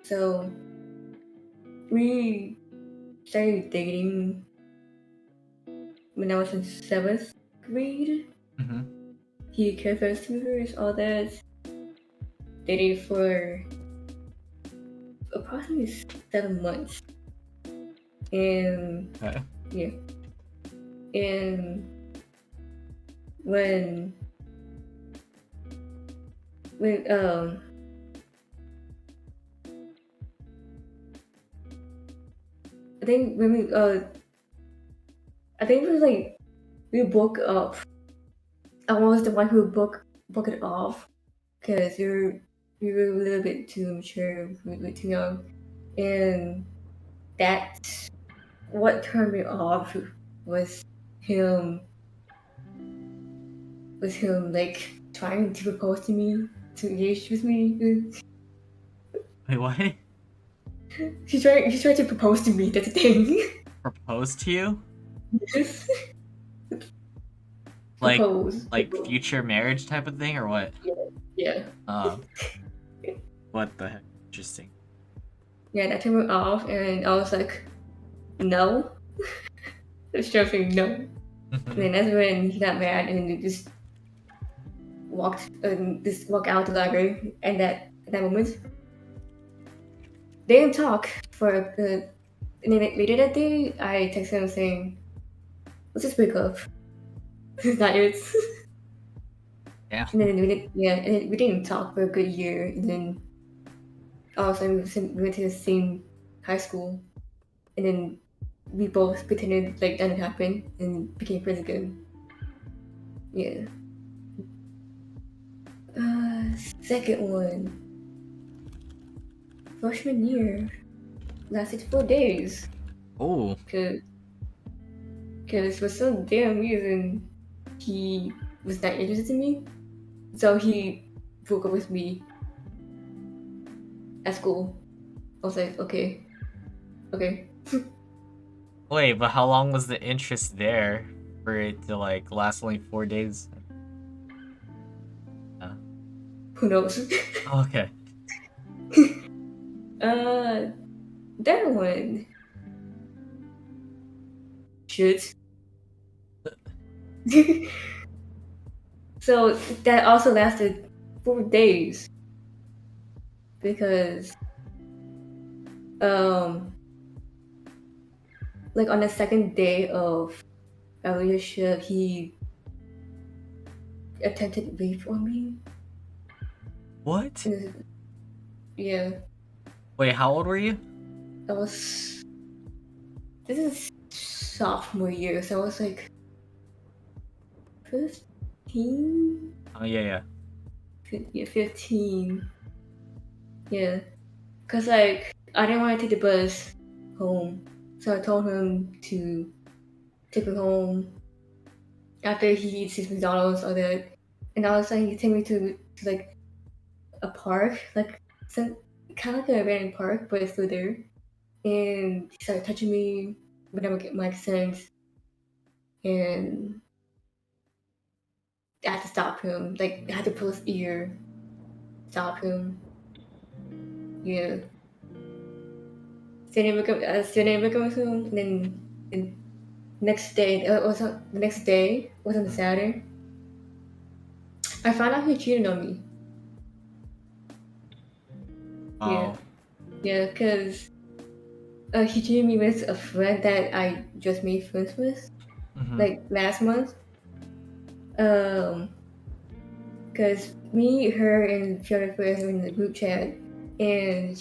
So we started dating when I was in 7th grade. Mm-hmm. He cared for his tutors, all that. Dated for approximately 7 months. And Okay. yeah. And when when I think when we I think it was like we broke up. I was the one who broke it off because we were a little bit too immature, we were too young, and that's what turned me off was him like trying to propose to me, to engage with me. Wait, what? He tried to propose to me. That's the thing. Propose to you? Yes. Like, Propose. like future marriage type of thing, or what? Yeah. What the heck? Interesting. Yeah, that turned me off, and I was like, no. It's just saying no. And Mm-hmm. then that's when he got mad and he just walked out the library. And at that moment, they didn't talk for and then later that day, I texted him saying, "Let's just break up." It's not it. Yeah. And then and then we didn't talk for a good year. And then all of a sudden, we went to the same high school, and then we both pretended like nothing happened and became friends again. Yeah. Second one, freshman year, lasted 4 days. Oh. Cause for some damn reason, he was not interested in me. So he broke up with me at school. I was like, okay. Wait, but how long was the interest there for it to like last only 4 days? Who knows? Okay. That one. Shit. So that also lasted 4 days because um like on the second day of our relationship he attempted rape on me. What? And yeah, Wait, how old were you? I was this is sophomore year, so I was like 15. Oh yeah. Yeah, 15. Yeah, cause like I didn't want to take the bus home, so I told him to take me home after he eats his McDonald's or that, and I was like he take me to like a park, like some kind of like an abandoned park, but it's still there. And he started touching me without my consent, and I had to stop him. Like I had to pull his ear, stop him. Yeah. Still didn't become him. And then the next day, the next day was on the Saturday. I found out he cheated on me. Yeah, Oh. yeah, because he cheated me with a friend that I just made friends with, Mm-hmm. like last month. Because me, her, and a few other friends were in the group chat, and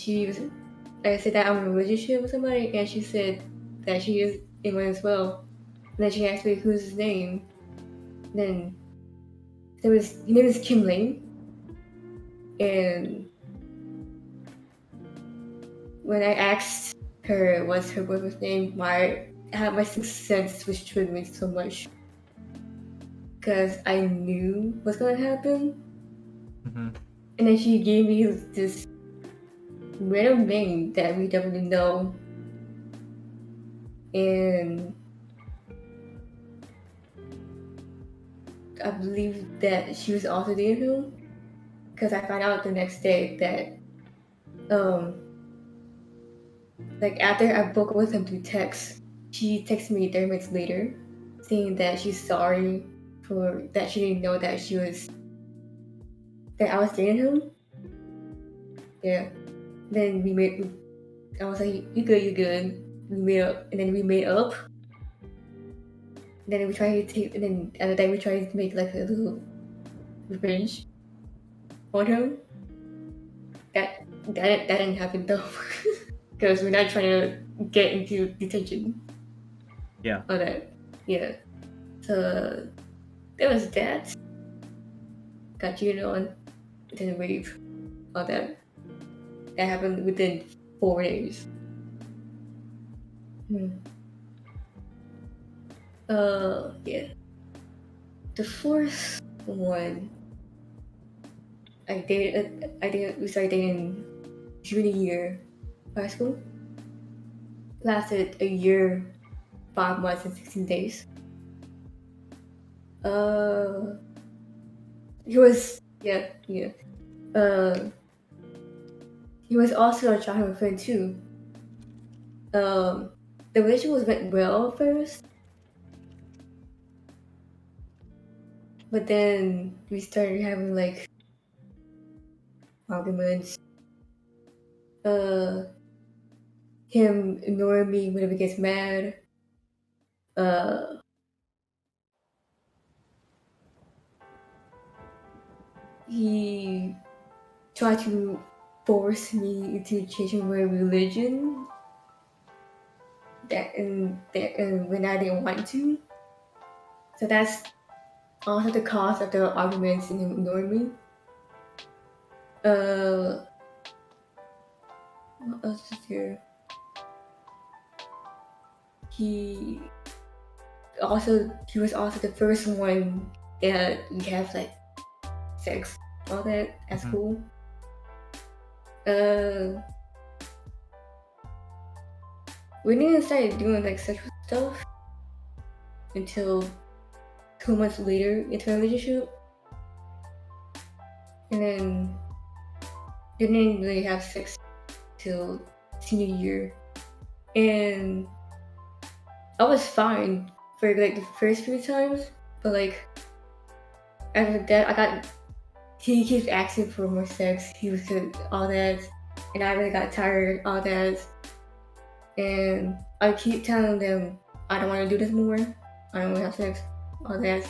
I said that I'm in a relationship with somebody, and she said that she is in one as well. And then she asked me who's his name. Then his name is Kim Lane, and when I asked her what's her boyfriend's name, my sixth sense was triggering so much because I knew what's gonna happen, Mm-hmm. and then she gave me this random name that we don't really know, and I believe that she was also dating him because I found out the next day that like after I broke up with him through text, she texted me 30 minutes later saying that she's sorry for that she didn't know that I was dating him. Yeah. Then I was like, you good, you good. We made up, and then we made up. And then we tried to take, and then the other day we tried to make like a little revenge on him. That didn't happen though, because we're not trying to get into detention Yeah. on that. Yeah. So there was that. Got cheated on, then rape, all that. That happened within 4 days. Hmm. Yeah. The fourth one, we started dating junior year high school. Lasted a year, 5 months, and 16 days. Uh, yeah. Uh, he was also a childhood friend too. Um, the relationship went well first, but then we started having like arguments. Uh, him ignoring me whenever he gets mad. Uh, he tried to force me into changing my religion and when I didn't want to. So that's also the cause of the arguments and him ignoring me. Uh, what else is here? He he was also the first one that we have like sex, all that at Mm-hmm. school. Uh, we didn't start doing like sexual stuff until 2 months later into a relationship, and then didn't really have sex till senior year, and I was fine for like the first few times, but like after that, he keeps asking for more sex. He was all that, and I really got tired all that, and I keep telling them I don't want to do this more. I don't want to have sex, all that,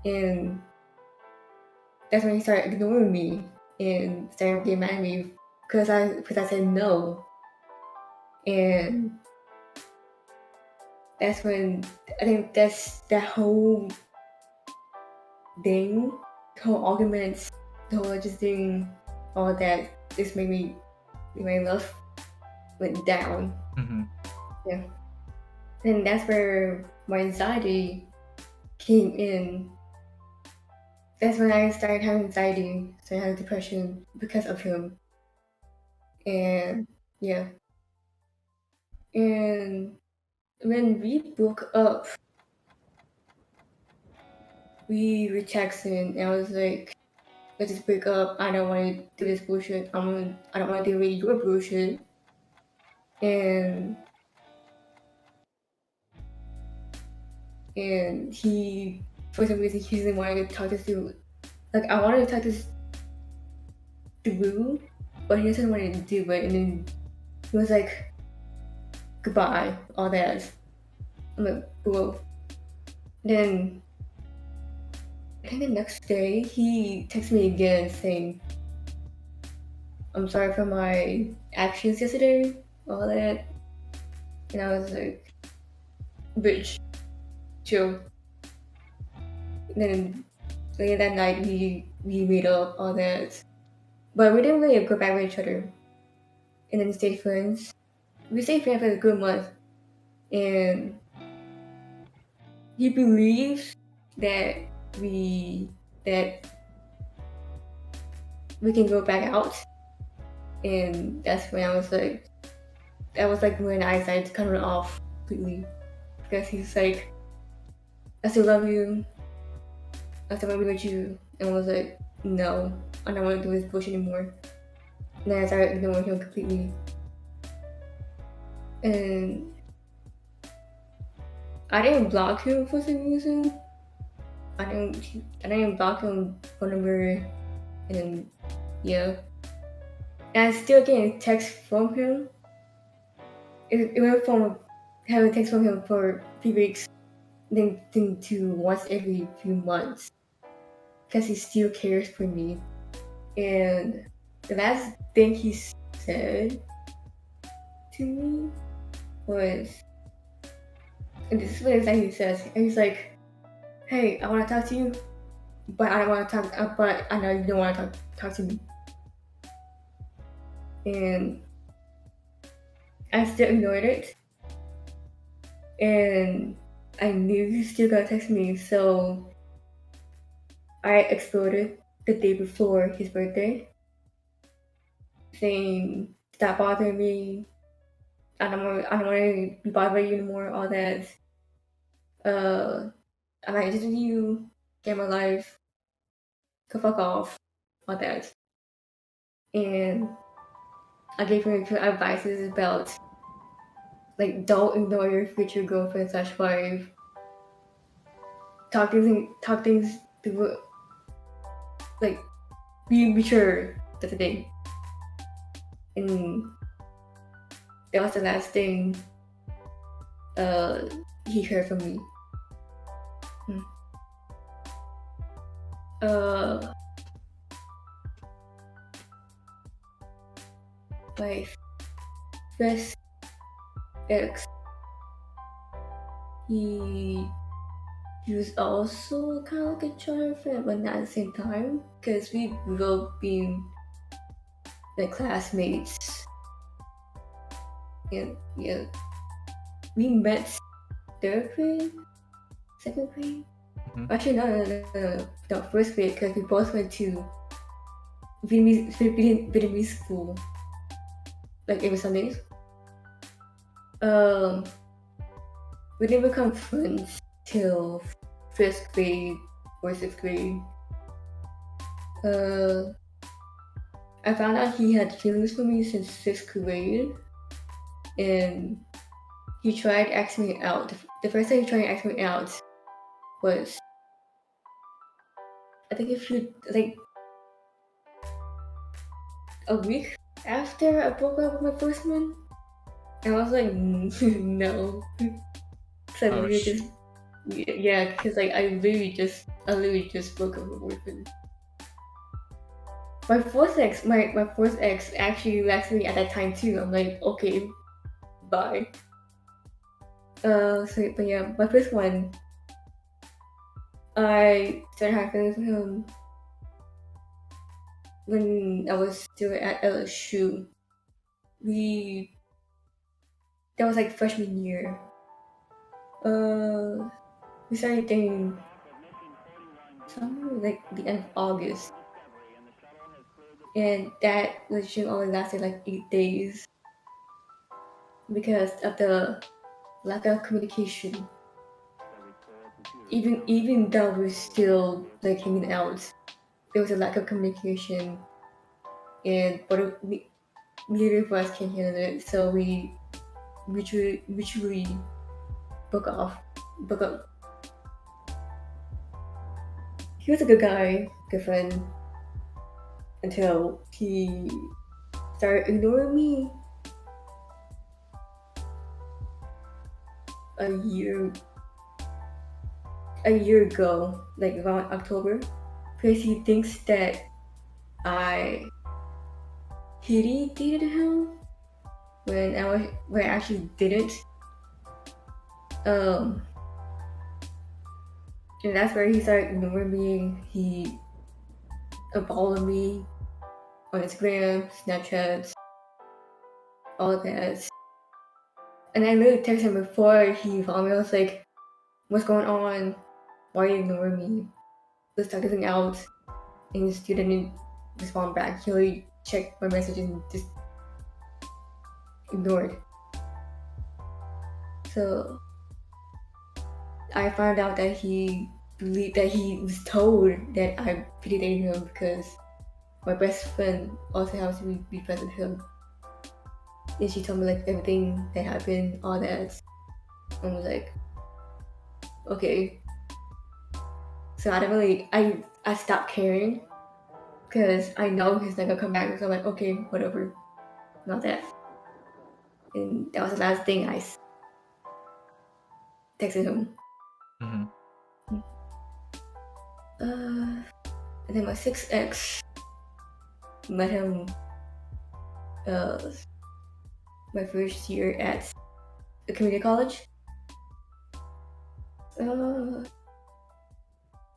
and that's when he started ignoring me and started getting mad at me because I said no, and that's when I think that's that whole thing, the whole arguments, the whole just thing, all that just made me, my love went down. Mm-hmm. Yeah. And that's where my anxiety came in. That's when I started having anxiety, started having depression because of him. And yeah. And when we broke up, we were texting, and I was like, let's just break up. I don't want to do this bullshit. I don't want to deal with your bullshit. And he, for some reason, he didn't want to talk this through. Like, I wanted to talk this through, but he doesn't want to do it. And then he was like, goodbye, all that. I'm like, cool. Then I think the next day he texted me again saying, I'm sorry for my actions yesterday, all that. And I was like, bitch, chill. And then later that night we made up, all that. But we didn't really go back with each other. And then stayed friends. We stayed friends for a good month. And he believes that we that we can go back out. And that's when that was like when I decided to cut it off completely. Because he's like, I still love you. I still want to be with you. And I was like, no, I don't want to do this bullshit anymore. And then I started ignoring him completely. And I didn't block him for some reason. I didn't block him phone number, and yeah. And I still getting text from him. It went from having text from him for 3 weeks, then to once every few months, because he still cares for me. And the last thing he said to me was, and this is what exactly he says. And he's like, "Hey, I want to talk to you, but I don't want to talk. But I know you don't want to talk to me." And I still ignored it, and I knew he still gonna text me, so I exploded the day before his birthday, saying, "Stop bothering me. I don't want to be bothered by you anymore. All that. I'm not interested in you. Get my life. Go fuck off. All that." And I gave him a few advices about, like, don't ignore your future girlfriend slash wife. Talk things through, like, be mature. That's the thing. And that was the last thing uh he heard from me. Hmm. Uh my first ex, he was also kind of like a childhood friend, but not at the same time, because we both been like classmates. And yeah, we met third grade, second grade. Mhm. Actually, no, first grade, because we both went to Vietnamese school, like every Sundays. Um, we didn't become friends till fifth grade or sixth grade. Uh, I found out he had feelings for me since sixth grade, and he tried asking me out. The first time he tried to ask me out was, I think, if you like a week after I broke up with my first one, and I was like, no. So Oh, we were just, yeah, because like I literally just broke up with my boyfriend. My first ex actually left me at that time too. I'm like, okay, bye. So but yeah, my first one, I started having feelings with him when I was still at LSU. That was like freshman year. We started dating somewhere like the end of August, and that relationship only lasted like 8 days because of the lack of communication. Even though we're still like hanging out, there was a lack of communication, and neither of us can handle it. So we mutually broke off. Broke up. He was a good guy, good friend, until he started ignoring me a year a year ago, like around October, because he thinks that I pity dated him when I actually didn't. Um, and that's where he started ignoring me. He unfollowed me on Instagram, Snapchat, all that. And I literally texted him before he followed me. I was like, "What's going on? Why are you ignoring me? Let's talk something out." And he still didn't respond back. He only checked my messages and just ignored. So I found out that he believed that he was told that I pity dated him because my best friend also happens to be friends with him. And she told me like everything that happened, all that. And I was like, okay. So I stopped caring because I know he's not gonna come back. So I'm like, okay, whatever, not that. And that was the last thing I texted him. Mm-hmm. And then my 6X met him uh, my first year at a community college. Uh,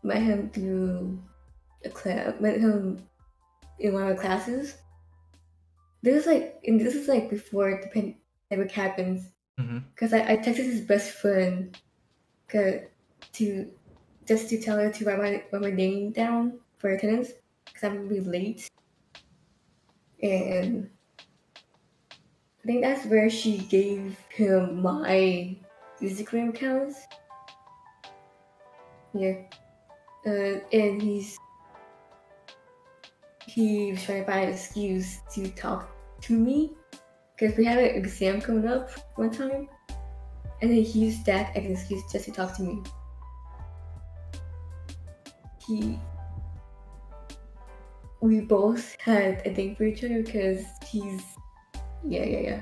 Met him through met him in one of my classes. This is like before the pandemic happens. Mm-hmm. Because I texted his best friend 'cause to just to tell her to write my name down for attendance because I'm gonna be late. And I think that's where she gave him my Instagram accounts. Yeah. And he was trying to find an excuse to talk to me because we had an exam coming up one time, and then he used that as an excuse just to talk to me. He, we both had a thing for each other because yeah.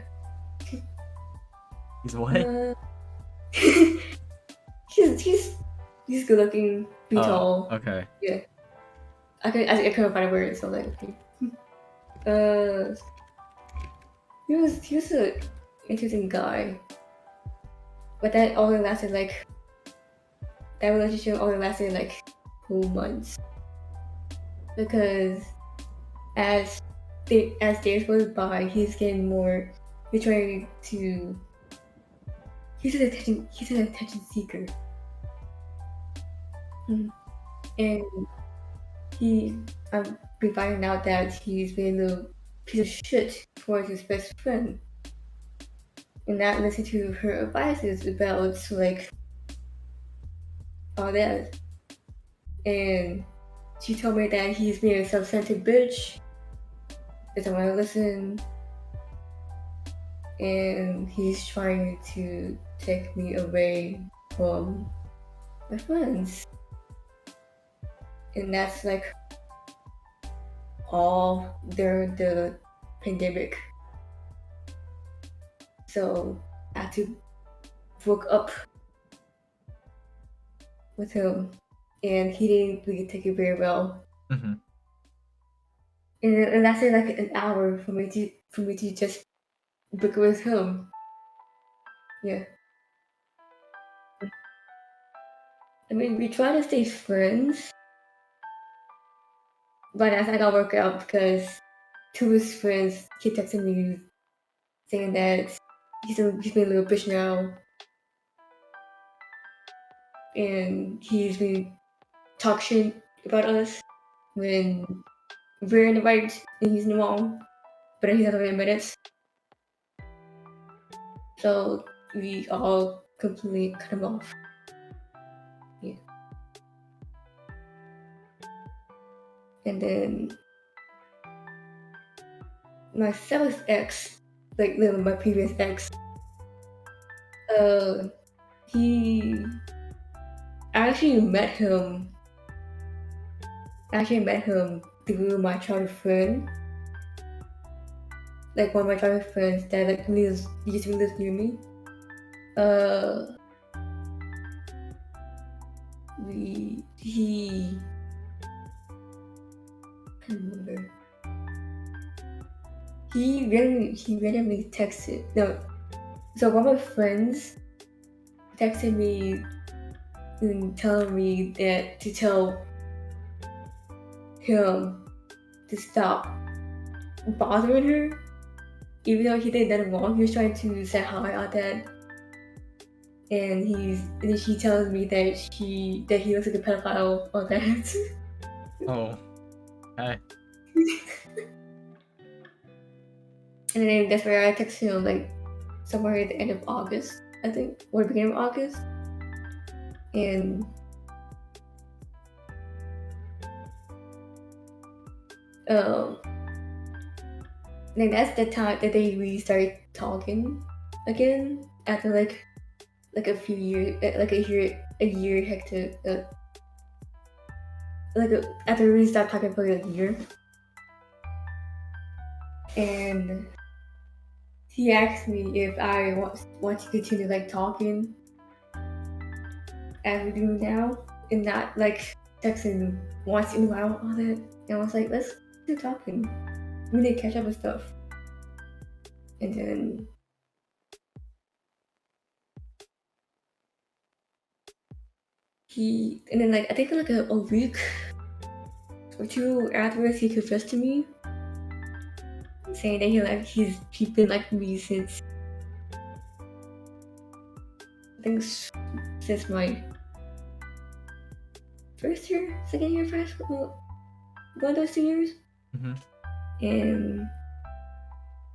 He's what? He's good looking, be tall. Okay. Yeah, I couldn't find a word, so like okay. Uh, he was a interesting guy, but that relationship only lasted like 2 months because as as days goes by, he's trying to he's an attention seeker. Mhm. And I'm be finding out that he's been a piece of shit towards his best friend and not listen to her advices about like all that. And she told me that he's being a self-centered bitch, doesn't want to listen, and he's trying to take me away from my friends. And that's like all during the pandemic. So I had to broke up with him, and he didn't really take it very well. Mm-hmm. And it lasted like an hour for me to just break up with him. Yeah. I mean, we try to stay friends, but that's not gonna work out because two of his friends keep texting me saying that he's being a little bitch now, and he's been talk shit about us when we're in the right and he's in the wrong, but then he doesn't admit it. So we all completely cut him off. Yeah. And then my seventh ex, like my previous ex, uh, he I actually met him through my childhood friend, like one of my childhood friends that like used to live near me. Uh, we he I can't remember. He randomly texted no. So one of my friends texted me and telling me that to tell him to stop bothering her, even though he did nothing wrong. He was trying to say hi all that, and then she tells me that he looks like a pedophile or that. Oh. Okay. And then that's where I texted him like somewhere at the end of August, I think, or the beginning of August, and um, and that's the time that we started talking again after like a few years, like a year hectic, after we stopped talking for like a year, and he asked me if I want to continue like talking as we do now, and not like texting once in a while, all that. And I was like, let's keep talking. We need to catch up with stuff. And then like I think like a week or two afterwards, he confessed to me, saying that he's been like me since I think since my first year, second year of high school, one of those 2 years. Mm-hmm. And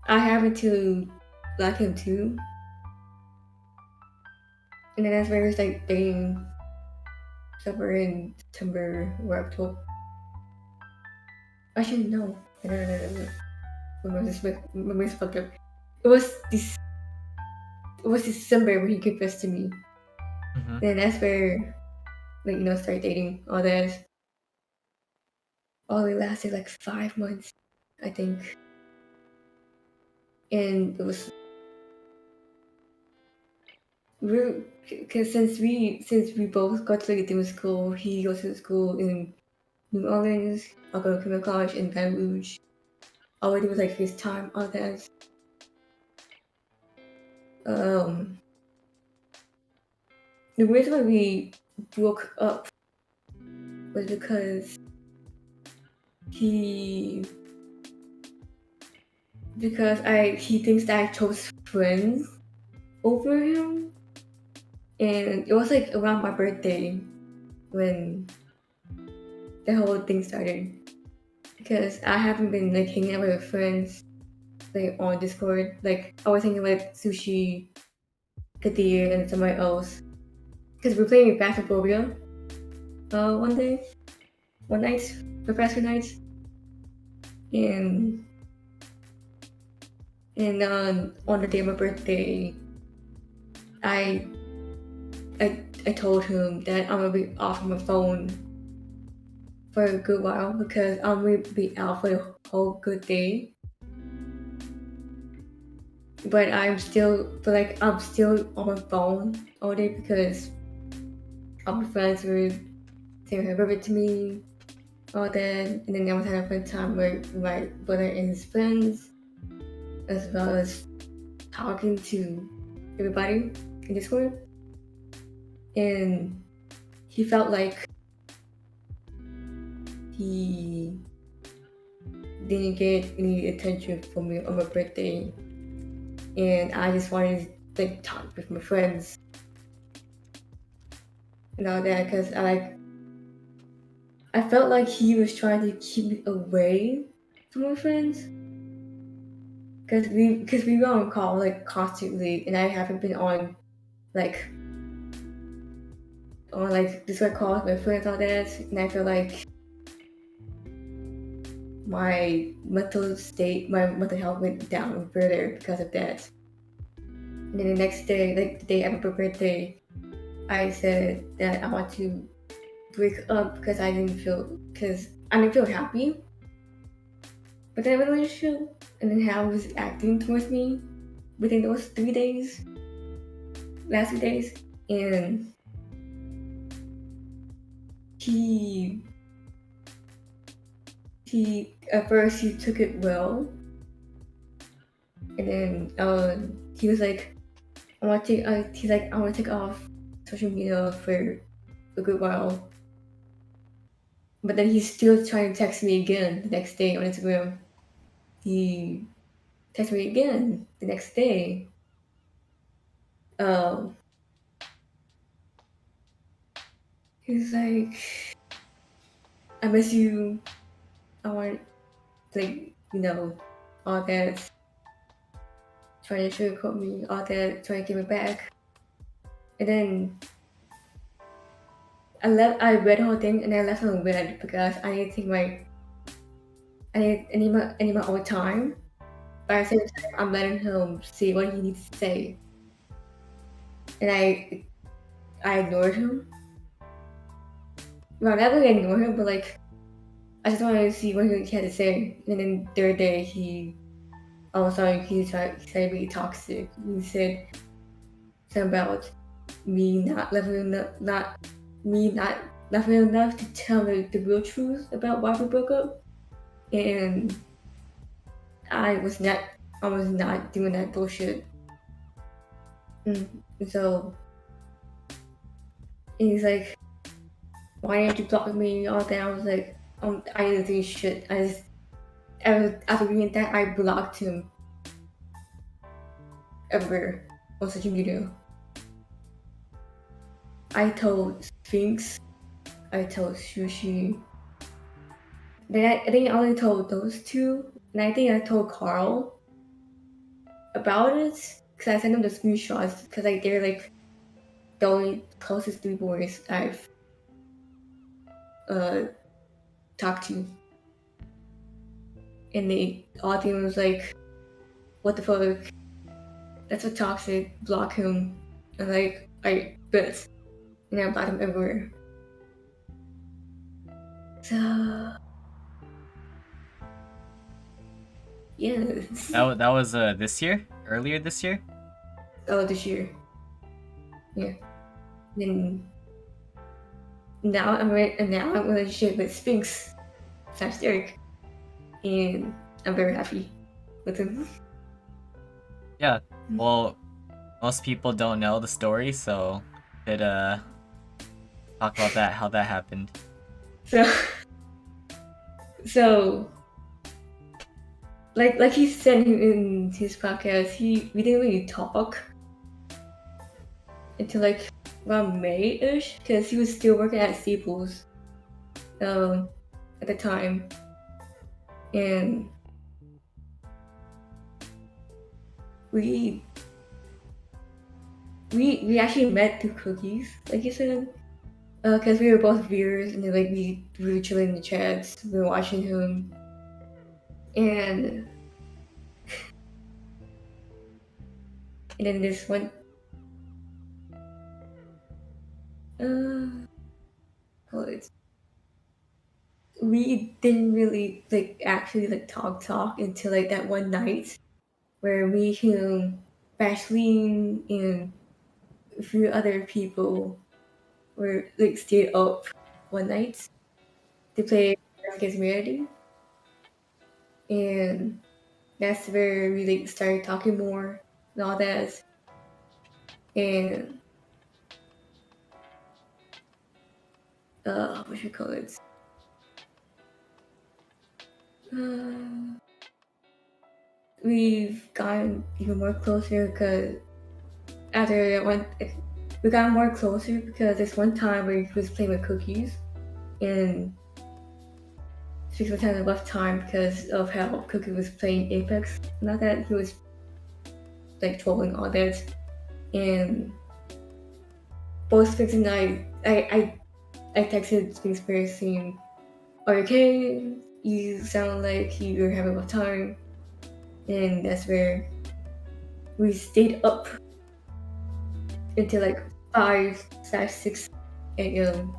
I happen to like him too. And then that's where he was like dating somewhere in September or October. Actually, no. No. My mind's fucked up. It was this. It was December when he confessed to me. Mm-hmm. And that's where, like, started dating. All that. All it lasted like 5 months, I think. And it was we're because since we both got to like a school, he goes to school in New Orleans, I'll go to community college in Baton Rouge. All I do was like FaceTime, all that. Um, the reason why we broke up was because he he thinks that I chose friends over him, and it was like around my birthday when the whole thing started. Because I haven't been like hanging out with friends like on Discord. Like I was hanging with Sushi, Kadir, and somebody else. Because we're playing Bathyphobia one night, the past few nights. And on the day of my birthday, I I told him that I'm gonna be off my phone for a good while because I'm gonna be out for the whole good day. But I'm still on my phone all day because all my friends were saying happy birthday to me, all that, and then I was having a fun time with my brother and his friends, as well as talking to everybody in Discord. And he felt like he didn't get any attention from me on my birthday, and I just wanted to like talk with my friends and all that because I felt like he was trying to keep me away from my friends because we were on call like constantly, and I haven't been like on like Discord calls with my friends all that, and I feel like my my mental health went down further because of that. And then the next day, like the day after my birthday, I said that I want to break up because I didn't feel happy with that relationship, and then how he was acting towards me within those 3 days, last 3 days, and he he at first he took it well, and then he was like, he's like, I want to take off social media for a good while. But then he's still trying to text me again the next day on Instagram. He texted me again the next day. Um, he's like, I miss you. I want, like, all that, trying to sugarcoat me, all that, trying to get me back. And then I read the whole thing and I left him with it because I need my own time. But at the same time, I'm letting him say what he needs to say. And I ignored him. Well, I never really ignored him, but like, I just wanted to see what he had to say. And then the third day, all of a sudden, he started being toxic. He said something about me not loving enough, not loving enough to tell me the real truth about why we broke up. And I was not, I was not doing that bullshit. And so and he's like, "Why didn't you block me?" All that. I was like, I didn't do shit. After reading that, I blocked him everywhere on social media. I told Sphinx, I told Sushi. Then I think I only told those two, and I think I told Carl about it because I sent them the screenshots because like they're like the only closest three boys I've uh talked to, and they all three was like, "What the fuck? That's so toxic. Block him." And like I bet, and I blocked him everywhere. So yes, That was this year, earlier this year. oh this year, yeah. Then now I'm in a relationship with Sphinx slash Derek, and I'm very happy with him. Yeah. Well, most people don't know the story, so could talk about that, how that happened. So so like he said in his podcast, we didn't really talk until like around May-ish because he was still working at Staples at the time, and we we actually met through cookies, like you said, because we were both viewers, and then like we were chilling in the chats, we were watching him, and then this one, well, we didn't really like actually like talk until like that one night where me, him, Vaseline, and a few other people were like stayed up one night to play Against Humanity, and that's where we like started talking more and all that. And what should we call it? Uh, we've gotten even more closer because after that one, we got more closer because there's one time where he was playing with cookies, and she was having a rough time because of how Cookie was playing Apex. Not that he was like trolling all that, and both Sphinx and I texted Sphinx first saying, "Are you okay? You sound like you're having a rough time," and that's where we stayed up until like 5/6 a.m.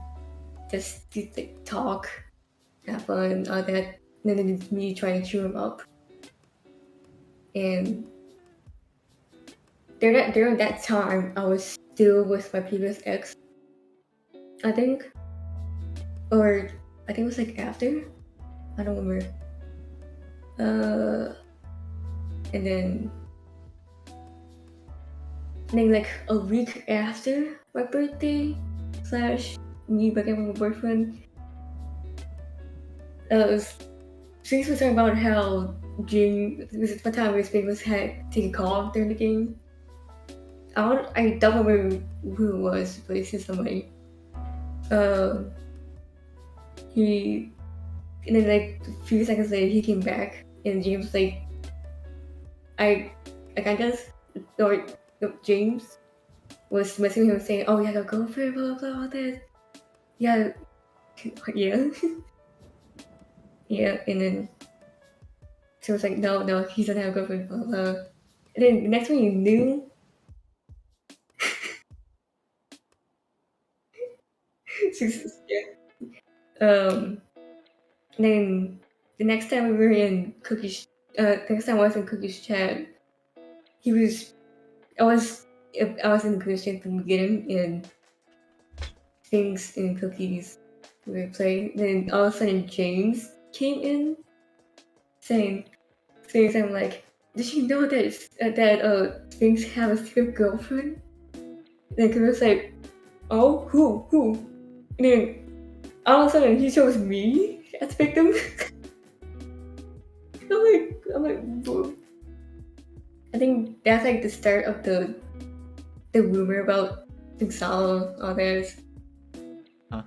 just to like talk, have fun, all that. And then it's me trying to cheer him up. And during that time, I was still with my previous ex, I think, or I think it was like after. I don't remember. Uh, and then like a week after my birthday slash me becoming my boyfriend, was Streets was talking about how Jing, this is one time where Spade was had take a call during the game. I don't remember who it was, but it's just somebody. Um, he and then like a few seconds later he came back and James like I guess or no, James was messaging him saying, "Oh, you have a girlfriend, blah blah blah, all that." Yeah, yeah, yeah, and then she was like, "No, he doesn't have a girlfriend, blah blah." Blah. And then the next one you knew, yeah. And then the next time we were in Cookie's, next time I was in Cookie's chat, he was, I was, I was in the Cookie's chat from the beginning, and things in Cookies we were playing. Then all of a sudden James came in, saying something like, "Did you know that things have a secret girlfriend?" And then Cookie was like, "Oh, who?" And then all of a sudden he chose me as victim. I'm like, bro. I think that's like the start of the rumor about Pingsalo, all that. Huh.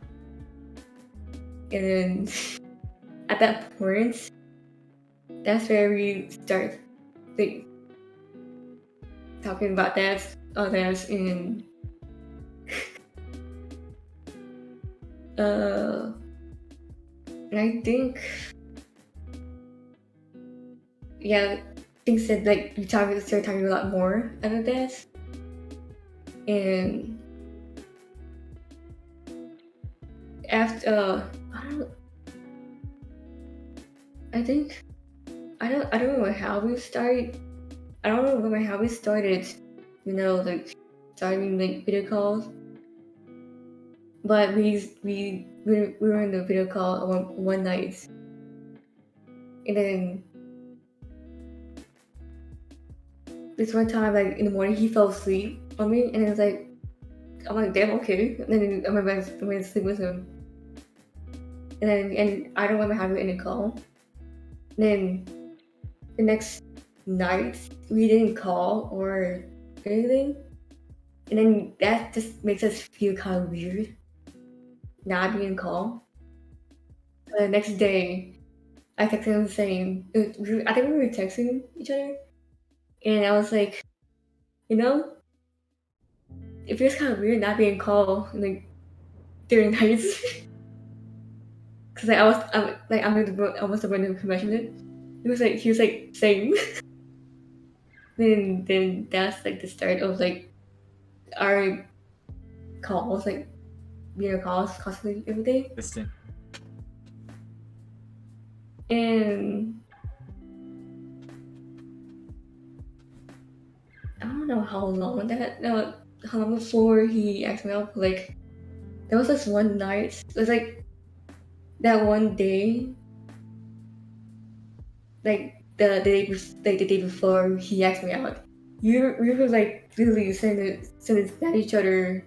And then at that point, that's where we start like talking about that, all that, and uh, and I think yeah, things that like we started talking a lot more about that, and after I don't I think I don't remember how we started. I don't remember how we started. You know, like starting like video calls. But we were in the video call one night, and then this one time like in the morning he fell asleep on me, and it was like I'm like damn okay. And then I went to sleep with him, and I don't remember how we ended the call. And then the next night we didn't call or anything, and then that just makes us feel kind of weird not being called. The next day I texted him saying I think we were texting each other, and I was like, you know, it feels kind of weird not being called like during nights. Cause like I was the one who mentioned it. He was like same. Then that's like the start of like our calls, like video calls constantly every day. Listen. And I don't know how long how long before he asked me out. Like there was this one night. It was like that one day, like the day before he asked me out. We were like literally sending at each other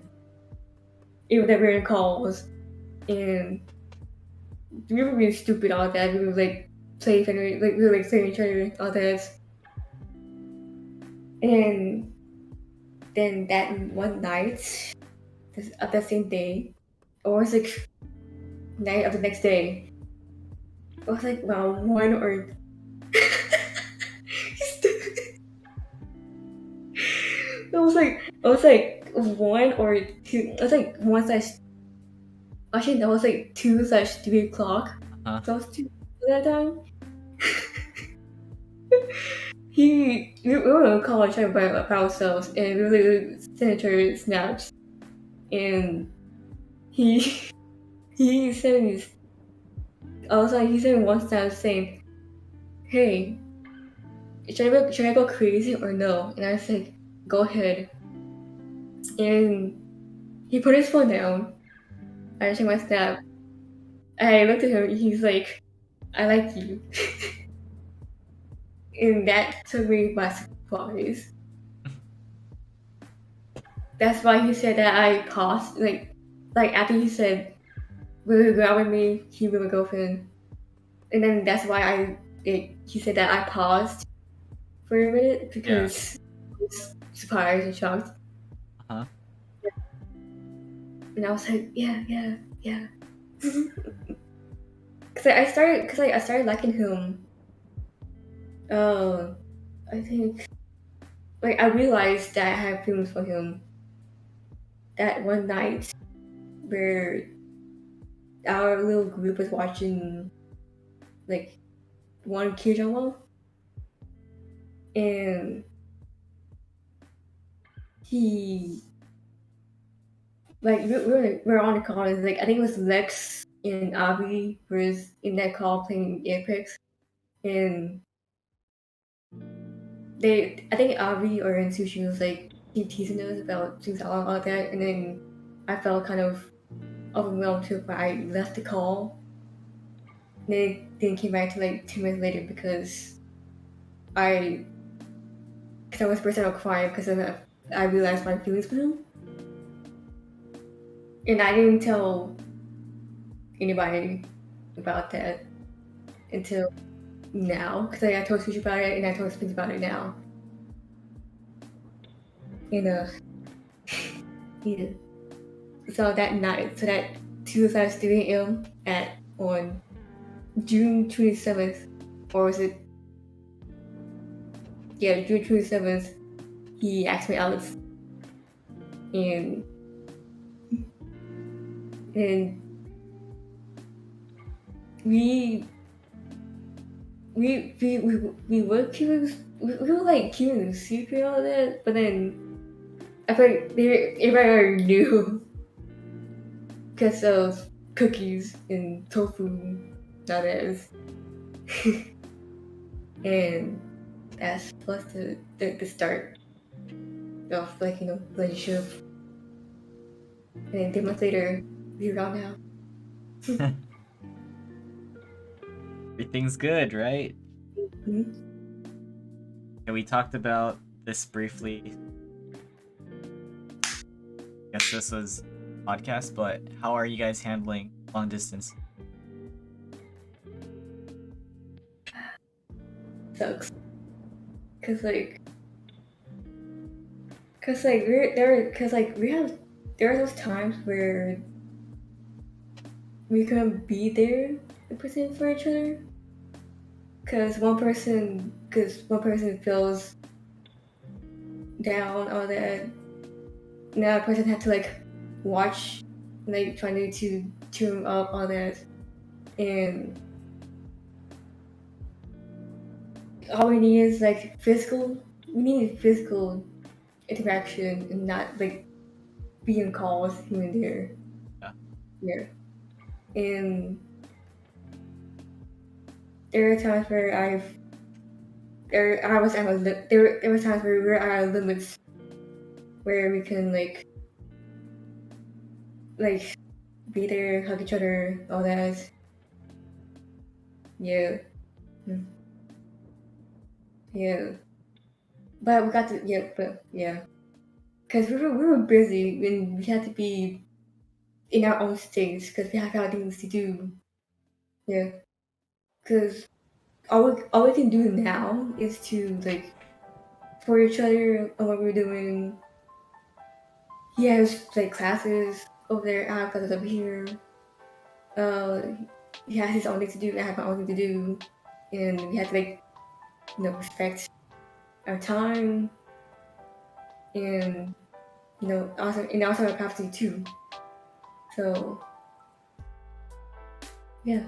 even that we were in calls, and we were being stupid all that. We were like playing, like we were like playing each other all that, and then that one night, of that same day, or was like night of the next day, it was like around one or. It was like one or two. It was like one slash. Actually, that was like 2/3 o'clock. Uh-huh. So I was two at that time. We were on college trying by ourselves, and we were sending each other snaps, and he he sent me. I was like, he sent me one snap saying, "Hey, should I go crazy or no?" And I said, "Go ahead." And he put his phone down. I checked my snap. I looked at him. And he's like, "I like you," and that took me by surprise. That's why he said that I paused. Like after he said, "Will you go out with me?" He will my girlfriend, and then that's why he said that I paused for a minute Yeah. because I was surprised and shocked, Uh-huh. and I was like, "Yeah, yeah, yeah." Cause I started liking him. Uh, I think like I realized that I had feelings for him that one night where our little group was watching like one K drama, and he like we were on the call, and like I think it was Lex and Avi was in that call playing Apex, and I think Avi or Sushi was like keep teasing us about things all that, and then I felt kind of overwhelmed too, but I left the call, and then came back to like 2 minutes later I because I was bursting out crying because I realized my feelings for him, and I didn't tell anybody about that until now because I told Sushi about it and I told Spence about it now. And yeah. So that night, so that 2:03 a.m. at on June 27th, or was it? Yeah, June 27th. He asked me out, and and we we were cute. We were like cute in secret all that, but then I feel like everybody already knew because of cookies and tofu, that is, and that's plus the start of like relationship. And then 3 months later, we're out now. Everything's good, right? Mhm. And we talked about this briefly. I guess this was podcast, but how are you guys handling long distance? Sucks, cause like, cause like we're there, cause like there are those times where we couldn't be there in person for each other, cause one person feels down or that another person had to like watch, like trying to tune up all that, and all we need is like physical. We need physical interaction and not like being calls here and there. Yeah. Yeah, and there are times where I was at there were times where we were at our limits where we can like be there, hug each other, all that. Yeah. Mm. Yeah. But we got to yeah, but yeah. Because we were busy and we had to be in our own states because we have our things to do. Yeah, because all we can do now is to like support each other on what we're doing. He has like classes over there, I have classes over here. Uh, he has his own thing to do, I have my own thing to do, and we have to like respect our time and also our privacy too. So yeah,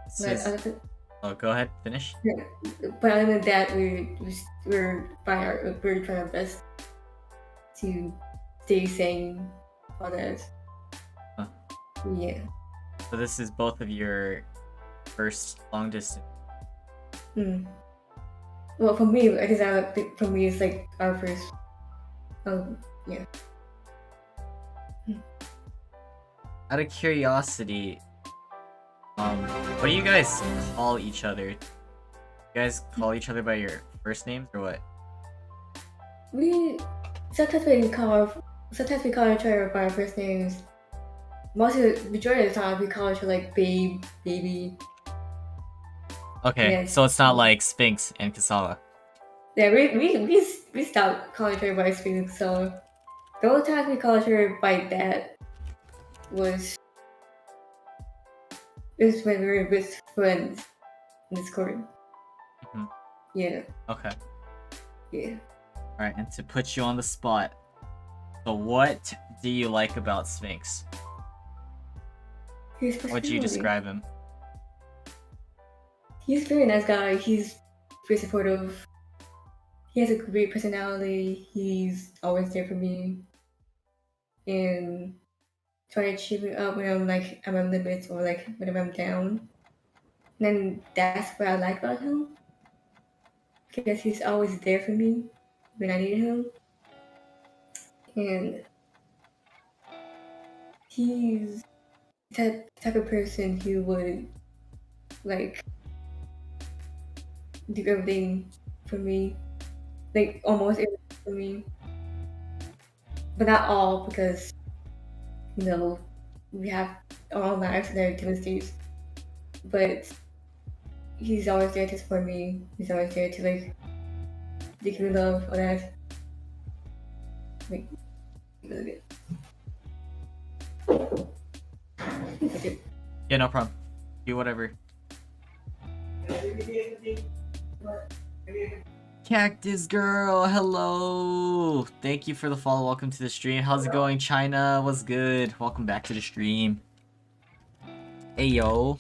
This but is. other than, Oh, go ahead. Finish. yeah, but other than that, we're trying our best to stay sane. All that. Huh. Yeah. So this is both of your first long distance. Hmm. Well, for me, I guess for me it's like our first. Yeah. Out of curiosity, what do you guys call each other? You guys call each other by your first names or what? We sometimes we call each other by our first names. Majority of the time we call each other like babe, baby. Okay, Yes. so it's not like Sphinx and Kasala. Yeah, we stopped calling each other by speaking. So the only time we called each other by that was when we were with friends in Discord. Hmm. Yeah, Okay. yeah. Alright, and to put you on the spot, so what do you like about Sphinx? His How would you personality. describe him? He's a very nice guy. He's very supportive. He has a great personality. He's always there for me and trying to cheer me up when I'm like at my limits or like whenever I'm down. And then that's what I like about him because he's always there for me when I need him. And he's the type of person who would like do everything for me, like almost everything for me, but not all because you know we have our own lives and our different states. But he's always there to support me. He's always there to like give me love, all that. Like really good. Yeah, no problem. Do whatever. Cactus girl, hello. Thank you for the follow. Welcome to the stream. How's it going, China? What's good? Welcome back to the stream. Hey yo.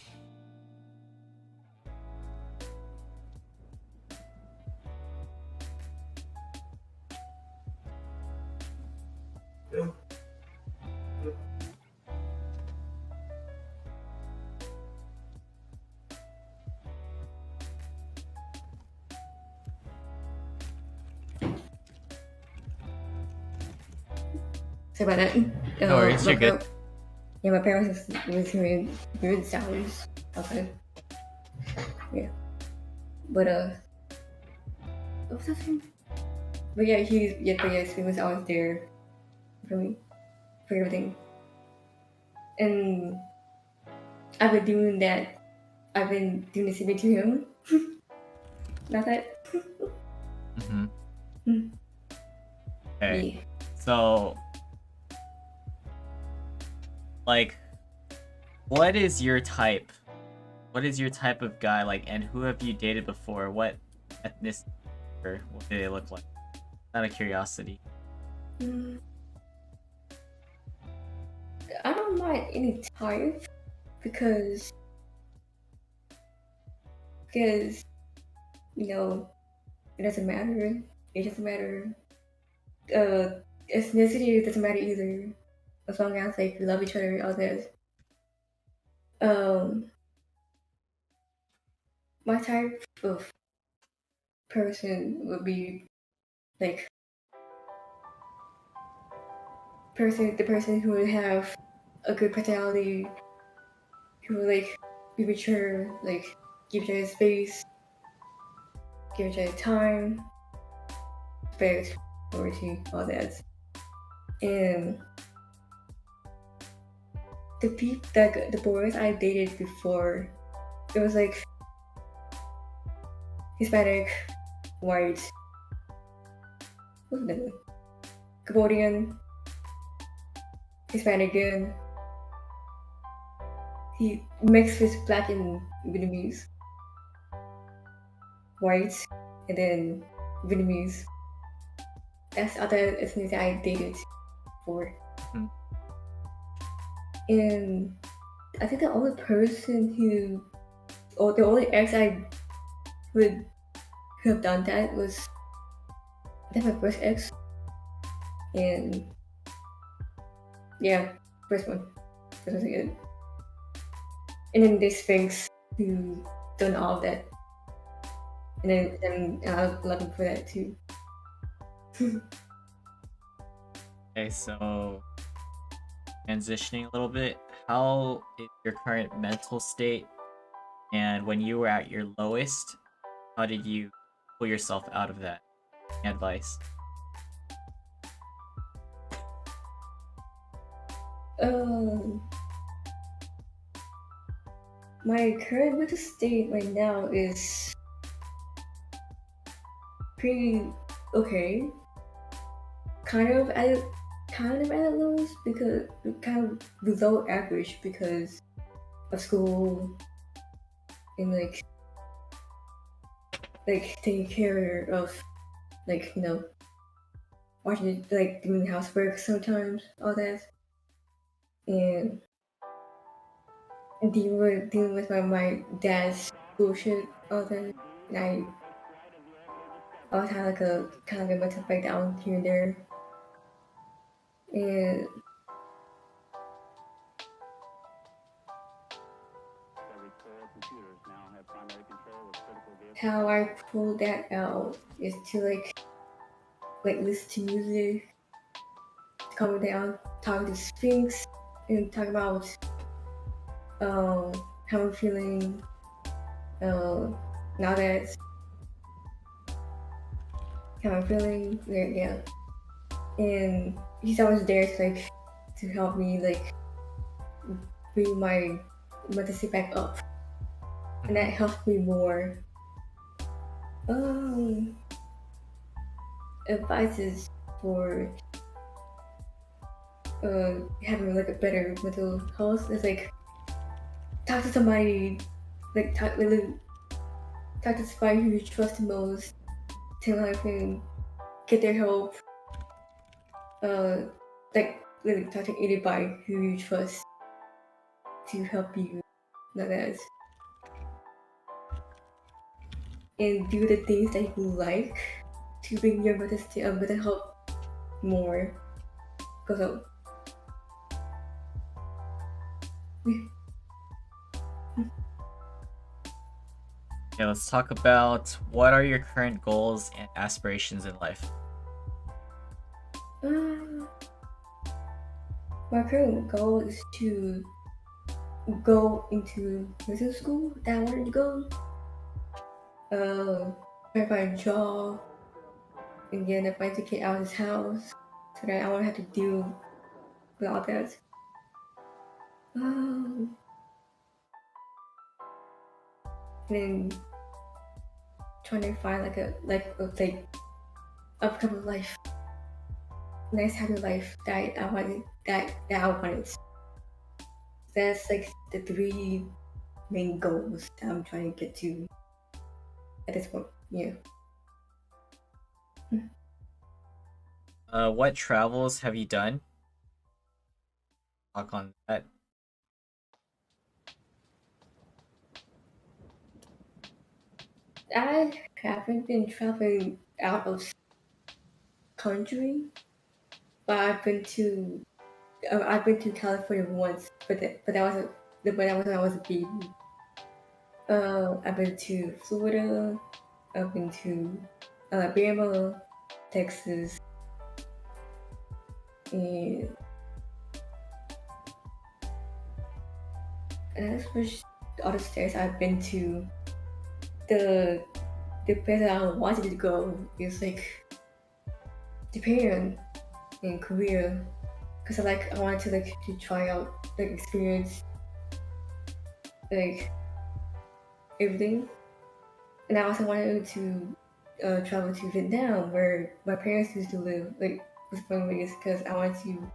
Sorry about that. No worries, you're good. Yeah, my parents was hearing weird sounds outside. Yeah, but what was that thing? But yeah, he was always there for me for everything, and I've been doing that. I've been doing the same thing to him. Not that. Mm-hmm. Mm. Okay. Yeah. So, like, what is your type? What is your type of guy like, and who have you dated before? What ethnicity or what do they look like? Out of curiosity. Mm. I don't mind any type because because you know it doesn't matter. It doesn't matter. Ethnicity doesn't matter either, as long as like we love each other. All that. Um, my type of person would be like the person who would have a good personality, who would like be mature, like give each other space, give each other time, respect, loyalty, all that. And the boys I dated before, it was like Hispanic, white, what's the name? Cambodian, Hispanic again. He mixed with black and Vietnamese, white, and then Vietnamese. That's other ethnicity I dated for. Mhm. And I think the only person who, or the only ex I would have done that was I think my first ex. And yeah, first one. That was good. And then this Sphinx who done all of that. And then I love him for that too. Okay, so transitioning a little bit, how is your current mental state? And when you were at your lowest, how did you pull yourself out of that? Advice. Um, my current mental state right now is pretty okay. Kind of at a lowest because kind of below average because of school and like taking care of watching doing housework sometimes, all that, and dealing with my dad's bullshit, all that. And I always had like a kind of a mental breakdown here and there, and how I pull that out is to listen to music, calm down, talk to Sphinx, and talk about how I'm feeling now that how I'm feeling, yeah. And he's always there to help me bring my mental back up, and that helped me more. Um, Advices for having like a better mental health is talk to somebody, really talk to somebody who you trust the most, tell them how can get their help. Really talk to anybody who you trust to help you, like that, and do the things that you like to bring your mental health more. Cause Okay, let's talk about what are your current goals and aspirations in life? my current goal is to go into nursing school that I wanted to go. Try to find a job and get a find to get out of this house so that I won't have to deal with all that. Um, and then trying to find upcoming life, nice happy life that I wanted that I wanted. That's like the three main goals that I'm trying to get to at this point. Yeah. What travels have you done? Talk on that. I haven't been traveling out of country, but I've been to California once, but that was when I was a baby. I've been to Florida. I've been to Alabama, Texas, and that's which the other states I've been to. The the place that I wanted to go is Japan and Korea, because I wanted to try out like experience like everything. And I also wanted to travel to Vietnam, where my parents used to live, like was born and raised, because I wanted to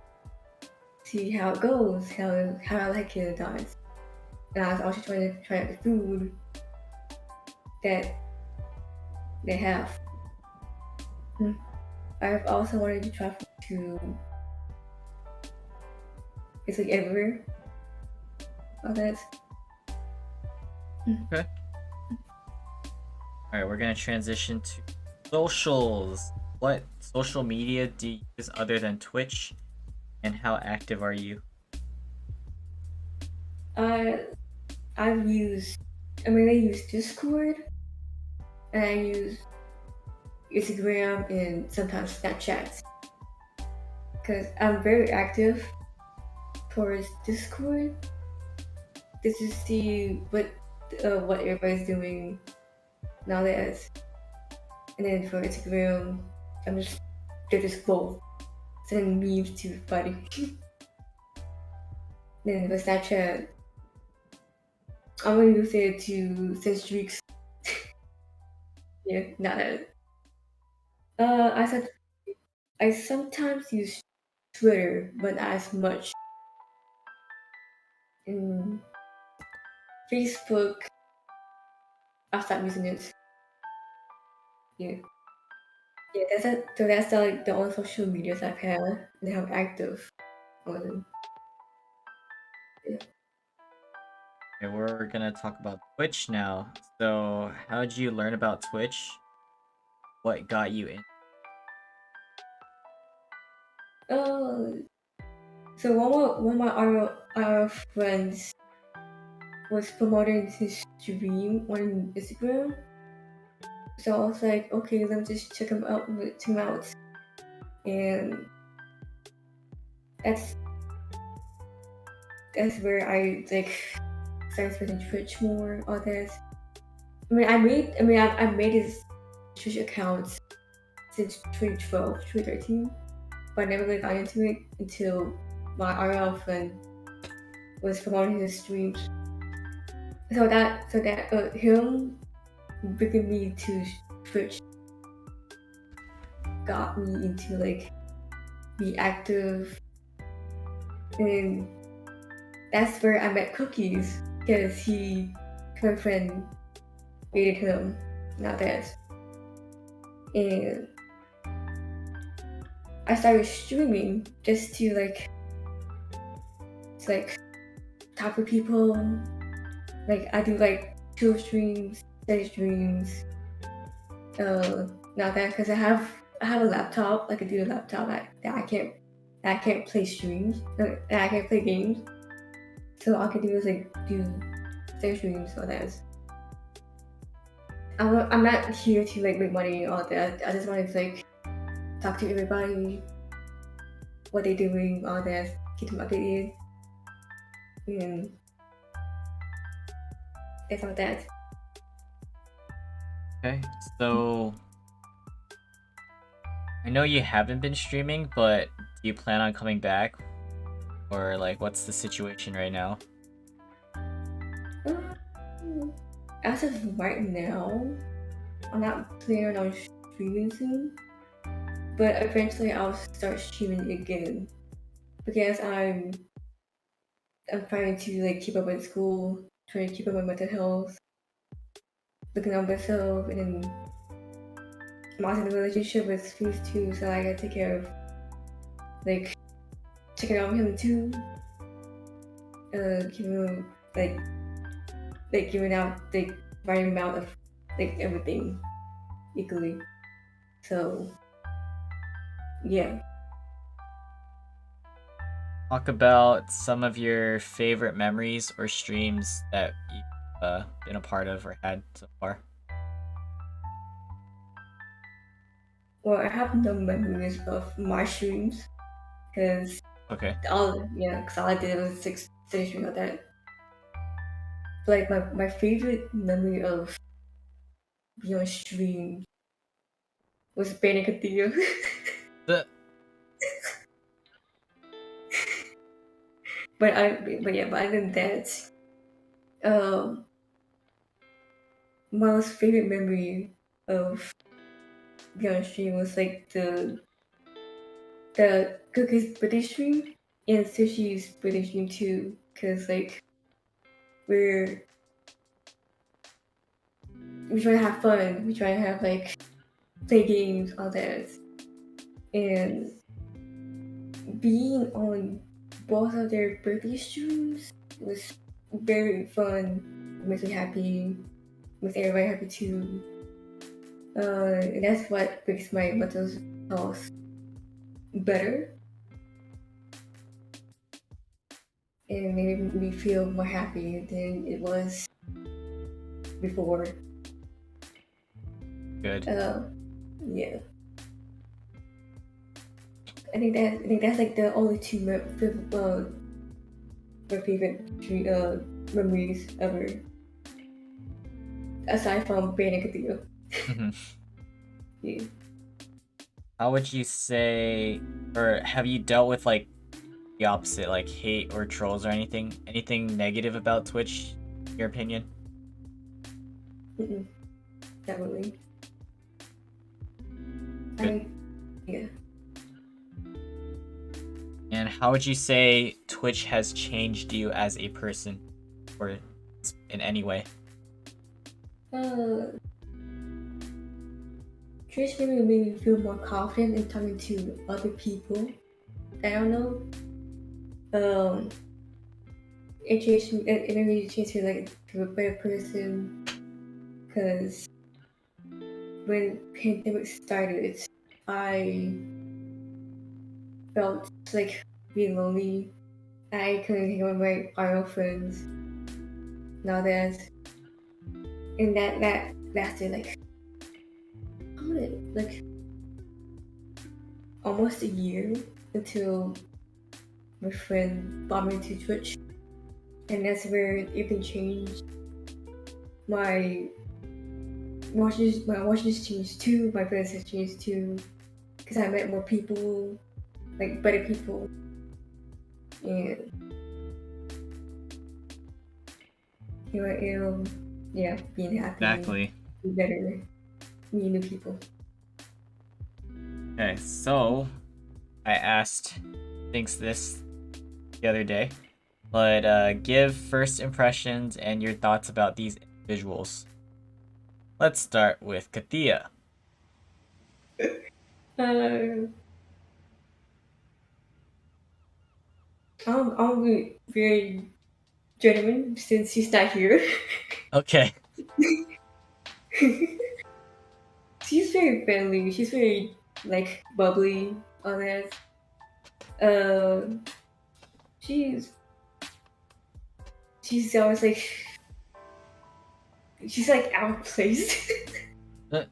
see how it goes, how I like it and dance. And I was also trying to try out the food that they have. I've also wanted to travel to it's like everywhere. All that. Okay. All right, we're gonna transition to socials. What social media do you use other than Twitch, and how active are you? I I've used I mean I use Discord and I use Instagram and sometimes Snapchat because I'm very active towards Discord just to see what everybody's doing nowadays. And then for Instagram, I'm just they're just both sending memes to everybody. Then for Snapchat, I'm gonna use it to send streaks. Yeah, not that. I said I sometimes use Twitter, but not as much. In Facebook, I stopped using it. Yeah, yeah. That's it. So that's like the only social medias I've had and I'm active on them. Yeah. Okay, we're gonna talk about Twitch now. So, how did you learn about Twitch? What got you in? Uh, so one of my our friends was promoting his stream on Instagram. So I was like, okay, let me just check him out. And that's that's where I like started using Twitch more. All that. I made his Twitch account since 2012, 2013, but I never really got into it until my RL friend was promoting his streams. So that him bringing me to Twitch got me into like be active, and that's where I met Cookies because my friend created him, not that, and I started streaming just to talk with people. Like I do like chill streams, steady streams. Not that because I have a laptop, like a dual laptop that I can't play streams, that I can't play games. So all I can do is like do steady streams or that. I'm not here to like make money or that. I just wanted to like talk to everybody, what they're doing, all that, keep them updated, and things like that. Okay, so I know you haven't been streaming, but do you plan on coming back? Or like what's the situation right now? Um, as of right now, I'm not planning on streaming soon, but eventually I'll start streaming again because I'm trying to like keep up with school, trying to keep up with mental health, looking out myself, and then I'm also in a relationship with Peeves too, so I gotta take care of like checking out him too, giving him giving out the right amount of like everything equally. So yeah. Talk about some of your favorite memories or streams that you've been a part of or had so far. Well, I have no memories of my streams because Okay. cause all I did was six stream of that. But like my favorite memory of being on stream was Banning Cathedral. The but other than that, um, my most favorite memory of being on stream was like the cookies birthday stream and sushi's birthday stream too, because like we're we try to have fun, we try to have like play games, all that, and being on both of their birthday streams was very fun. It makes me happy, makes everybody happy too. And that's what makes my mental health better and made me feel more happy than it was before. Good. Yeah. I think that's like the only two my favorite memories ever, aside from being a Cathedral. Mhm. Yeah. How would you say, or have you dealt with like the opposite, like hate or trolls or anything? Anything negative about Twitch, in your opinion? Mm-mm, not really. Good. Yeah. And how would you say Twitch has changed you as a person, or in any way? Uh, Twitch made me feel more confident in talking to other people. I don't know. It made me change to like to a better person. Cause when pandemic started, I felt like being lonely. I couldn't hang out with my real friends. Now that and that lasted like how many like almost a year until my friend brought me to Twitch, and that's where everything changed. My my watches changed too. My friends have changed too because I met more people, like better people, and yeah, being happy, Exactly. and better, meeting new people. Okay, so I asked thinks this the other day, but give first impressions and your thoughts about these individuals. Let's start with Kathia. Uh, I'm very genuine since she's not here. Okay. She's very friendly. She's very like bubbly, all that. Uh, she's she's always like she's like out of place Uh,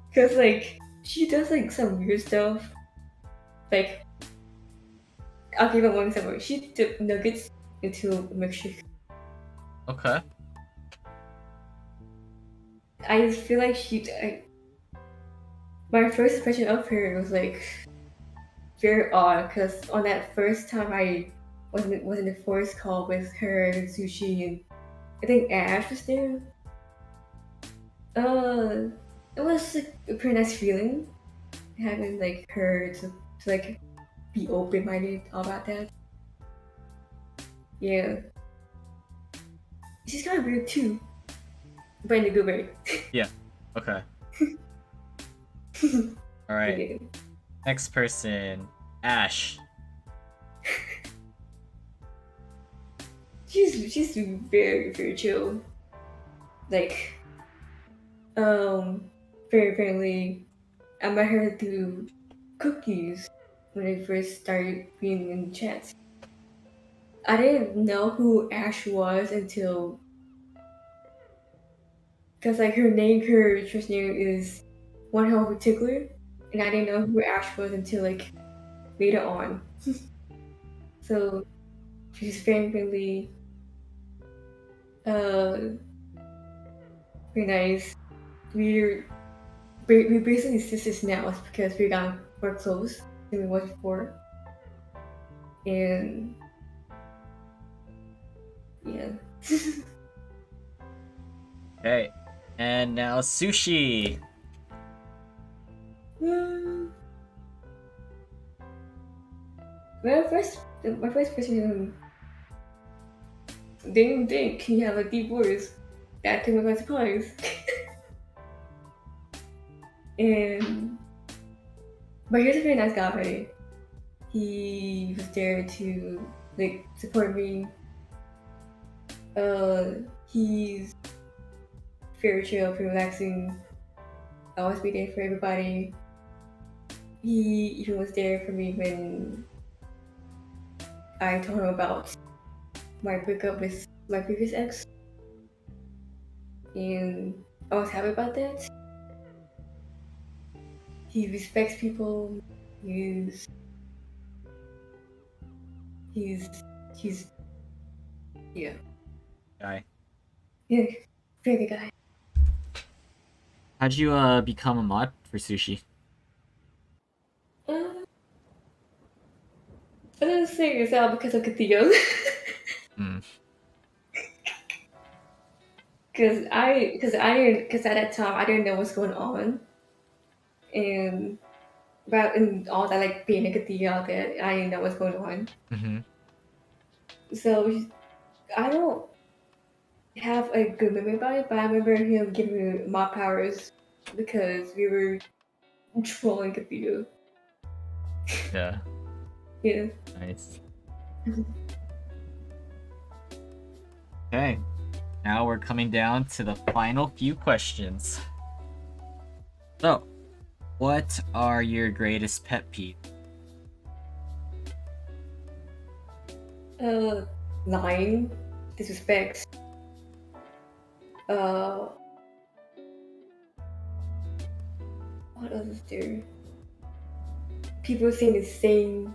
because like she does like some weird stuff. Like I'll give her one example. She dipped nuggets into a milkshake. okay. I just feel like my first impression of her was like very odd because on that first time I was in the forest call with her and Sushi and I think Ash was there. Uh, it was like a pretty nice feeling having like her to like be open minded about that. Yeah, she's kind of weird too, but in a good way. Yeah. Okay. All right. Yeah. Next person, Ash. She's very chill. Like very friendly. I met her through cookies when I first started being in chats. I didn't know who Ash was until because like her first name is One Hell of a Tickler, and I didn't know who Ash was until like later on. So she's very friendly, uh, very nice. We're basically sisters now because we got more close than we was before. and yeah. Okay. And now sushi. Hmm. My first question didn't think you have a deep voice. That took me by surprise. And but he was a very nice guy. He was there to like support me. He's very chill, very relaxing. Always be there for everybody. He even was there for me when I told him about my breakup with my previous ex, and I was happy about that. He respects people. He's he's he's yeah Guy. yeah very good guy. How'd you become a mod for sushi? Uh, I didn't say this out because of Castillo. Hmm. Because at that time I didn't know what's going on, and all that like being a Castillo out there, I didn't know what's going on. Mm-hmm. So I don't have a good memory about it, but I remember him giving me my powers because we were trolling Castillo. Yeah. Yeah. Nice. Okay. Now we're coming down to the final few questions. So, what are your greatest pet peeves? Lying, disrespect, uh, what else is there? People saying the same,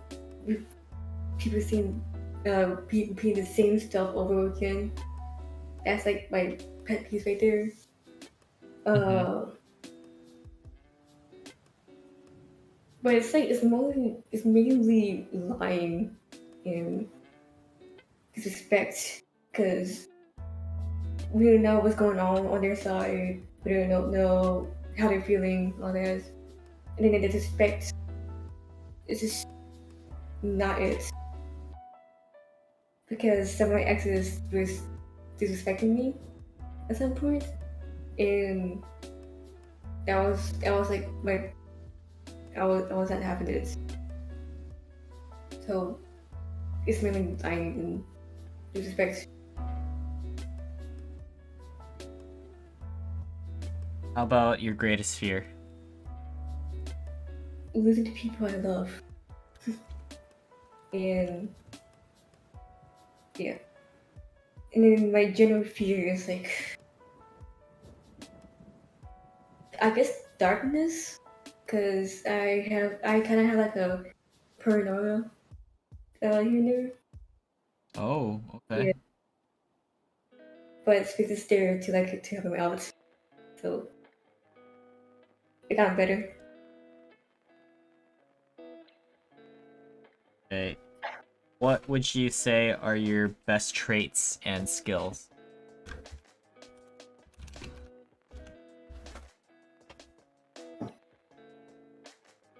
people saying, people repeating the same stuff over again. That's like my pet peeve right there. Mm-hmm. Uh, but it's mainly lying and disrespect because we don't know what's going on their side. We don't know how they're feeling, all that. And then the disrespect is just not it. Because some of my exes was disrespecting me at some point, and that was like my I was not having it. So it's mainly lying and disrespect. How about your greatest fear? Losing to people I love, and yeah. And then my general fear is like I guess darkness, because I kind of have like a paranoia here and there. Oh, okay. Yeah, but it's because it's there to like to help me out. So it got better. Okay. What would you say are your best traits and skills?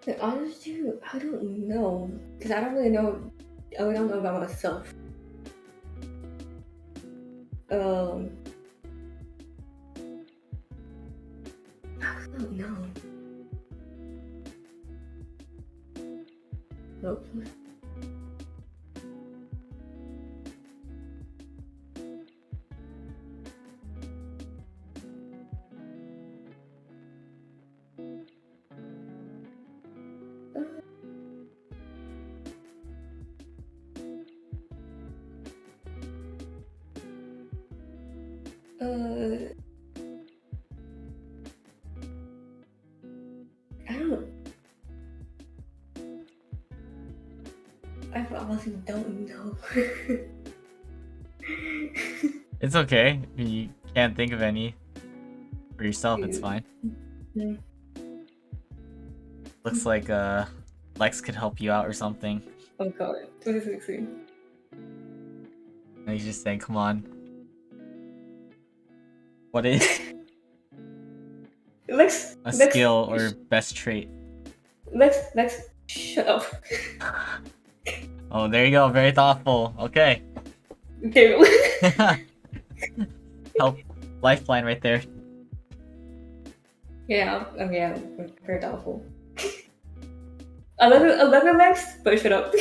But honestly, I don't know because I don't really know. I don't know about myself. Um, I don't know. Nope. Uh, I don't. I honestly don't know. It's okay. If you can't think of any for yourself, it's fine. Yeah. Looks like Lex could help you out or something. Oh god, 2016. And he's just saying, come on. What is Lex, a Lex, skill or best trait? Lex, shut up. Oh, there you go. Very thoughtful. Okay. Okay. Help. Lifeline right there. Yeah, yeah, very doubtful. I love it, Lex, but shut up.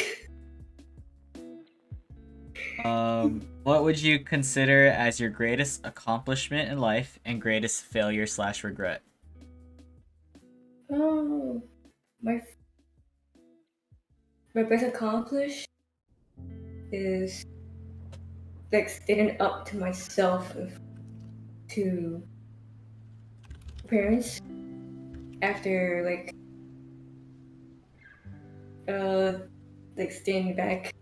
What would you consider as your greatest accomplishment in life and greatest failure / regret? Oh, my best accomplished is like standing up to myself and to parents after uh standing back,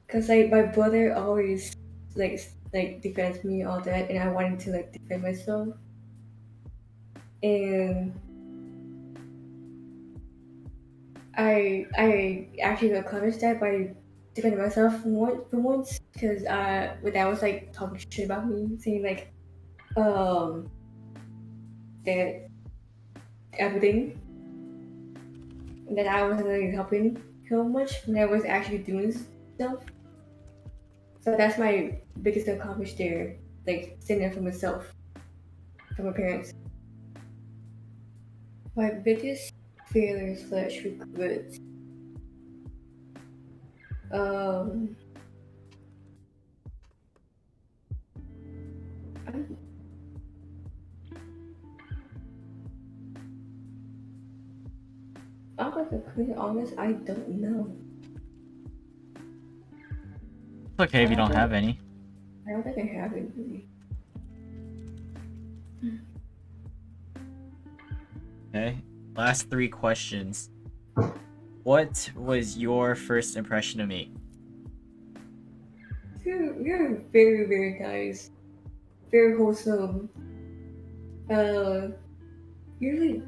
because my brother always defends me all that, and I wanted to defend myself, and I actually accomplished that by defending myself for once, because when I was talking shit about me, saying um that everything that I wasn't helping so much when I was actually doing stuff. So that's my biggest accomplishment there, standing up for myself, for my parents. My biggest failure / regret. Um, I'm, I'm gonna be completely honest. I don't know. It's okay if you don't have any. I don't think I have it really. Okay. Last 3 questions. What was your first impression of me? You're very very nice, very wholesome. Uh, you're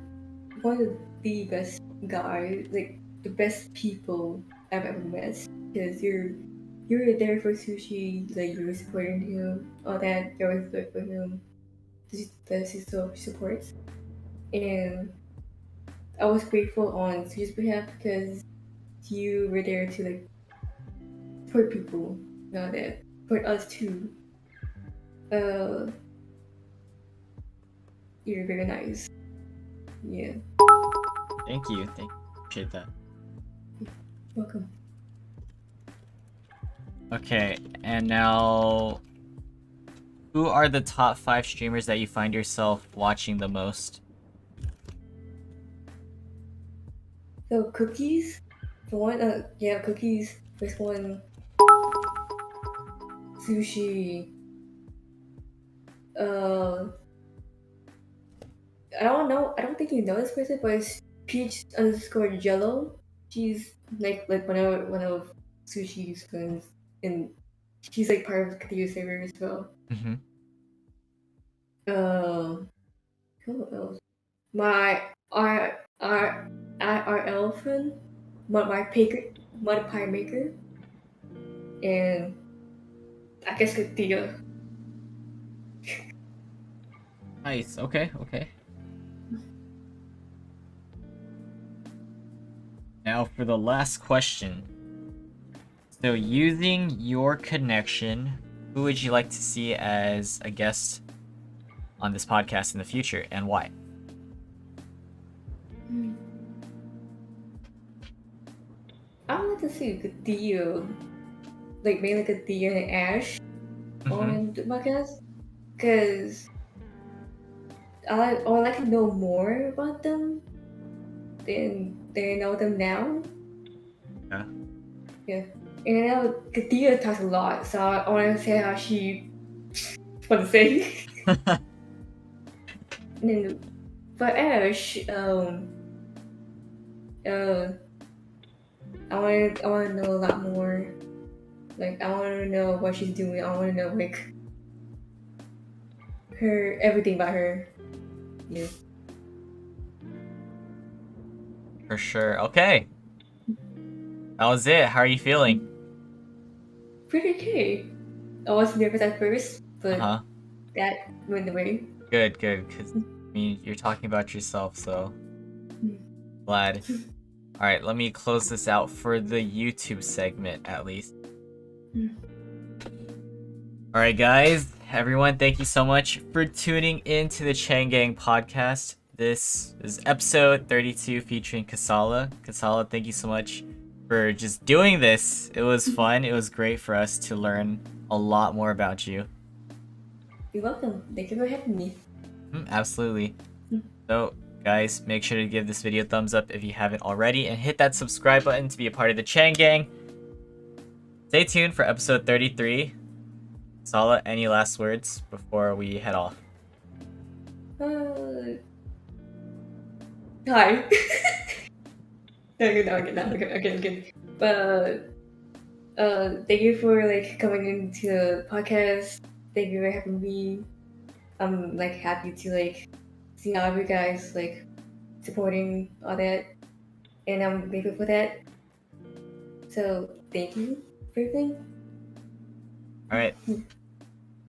one of the best guys, the best people I've ever met. Because you're there for Sushi, you're supporting him, all that. You're always there for him, that he still supports. And I was grateful on Sushi's behalf because you were there to support people, all that, support us too. Uh, you're very nice. Yeah, Thank you. Thank you. Appreciate that. welcome. Okay, and now who are the top 5 streamers that you find yourself watching the most? So cookies, for one. Yeah, cookies. First one, Sushi. Uh, I don't know. I don't think you know this person, but it's Peach underscore Jello. She's one of Sushi's friends, and she's part of the Katia server as well. Mm-hmm. Who else? My IRL friend, mud pie maker, and I guess Katia. Nice. Okay, okay. Now for the last question. So using your connection, who would you like to see as a guest on this podcast in the future and why? I would like to see Katia, mainly Katia and Ash Mm-hmm. on the podcast, because I would like to know more about them than they know them now. Yeah. Yeah. And I know Katia talks a lot, so I want to say how she what to say. And then for Ash, uh, I want to know a lot more. I want to know what she's doing. I want to know her everything about her. Yeah. For sure. Okay. That was it. How are you feeling? Pretty okay. I was nervous at first, Uh but huh. that went away. Good, good. Because, I mean, you're talking about yourself, so glad. Alright, let me close this out for the YouTube segment, at least. Alright, guys. Everyone, thank you so much for tuning in to the Chang Gang podcast. This is episode 32 featuring Kasala. Kasala, thank you so much for just doing this. It was fun. It was great for us to learn a lot more about you. You're welcome. Thank you for having me. Absolutely. So, guys, make sure to give this video a thumbs up if you haven't already, and hit that subscribe button to be a part of the Chang Gang. Stay tuned for episode 33. Sala, any last words before we head off? Hi. Okay. Thank you for like coming into the podcast. Thank you for having me. I'm like happy to like see all of you guys like supporting all that, and I'm grateful for that. So thank you for everything. Alright.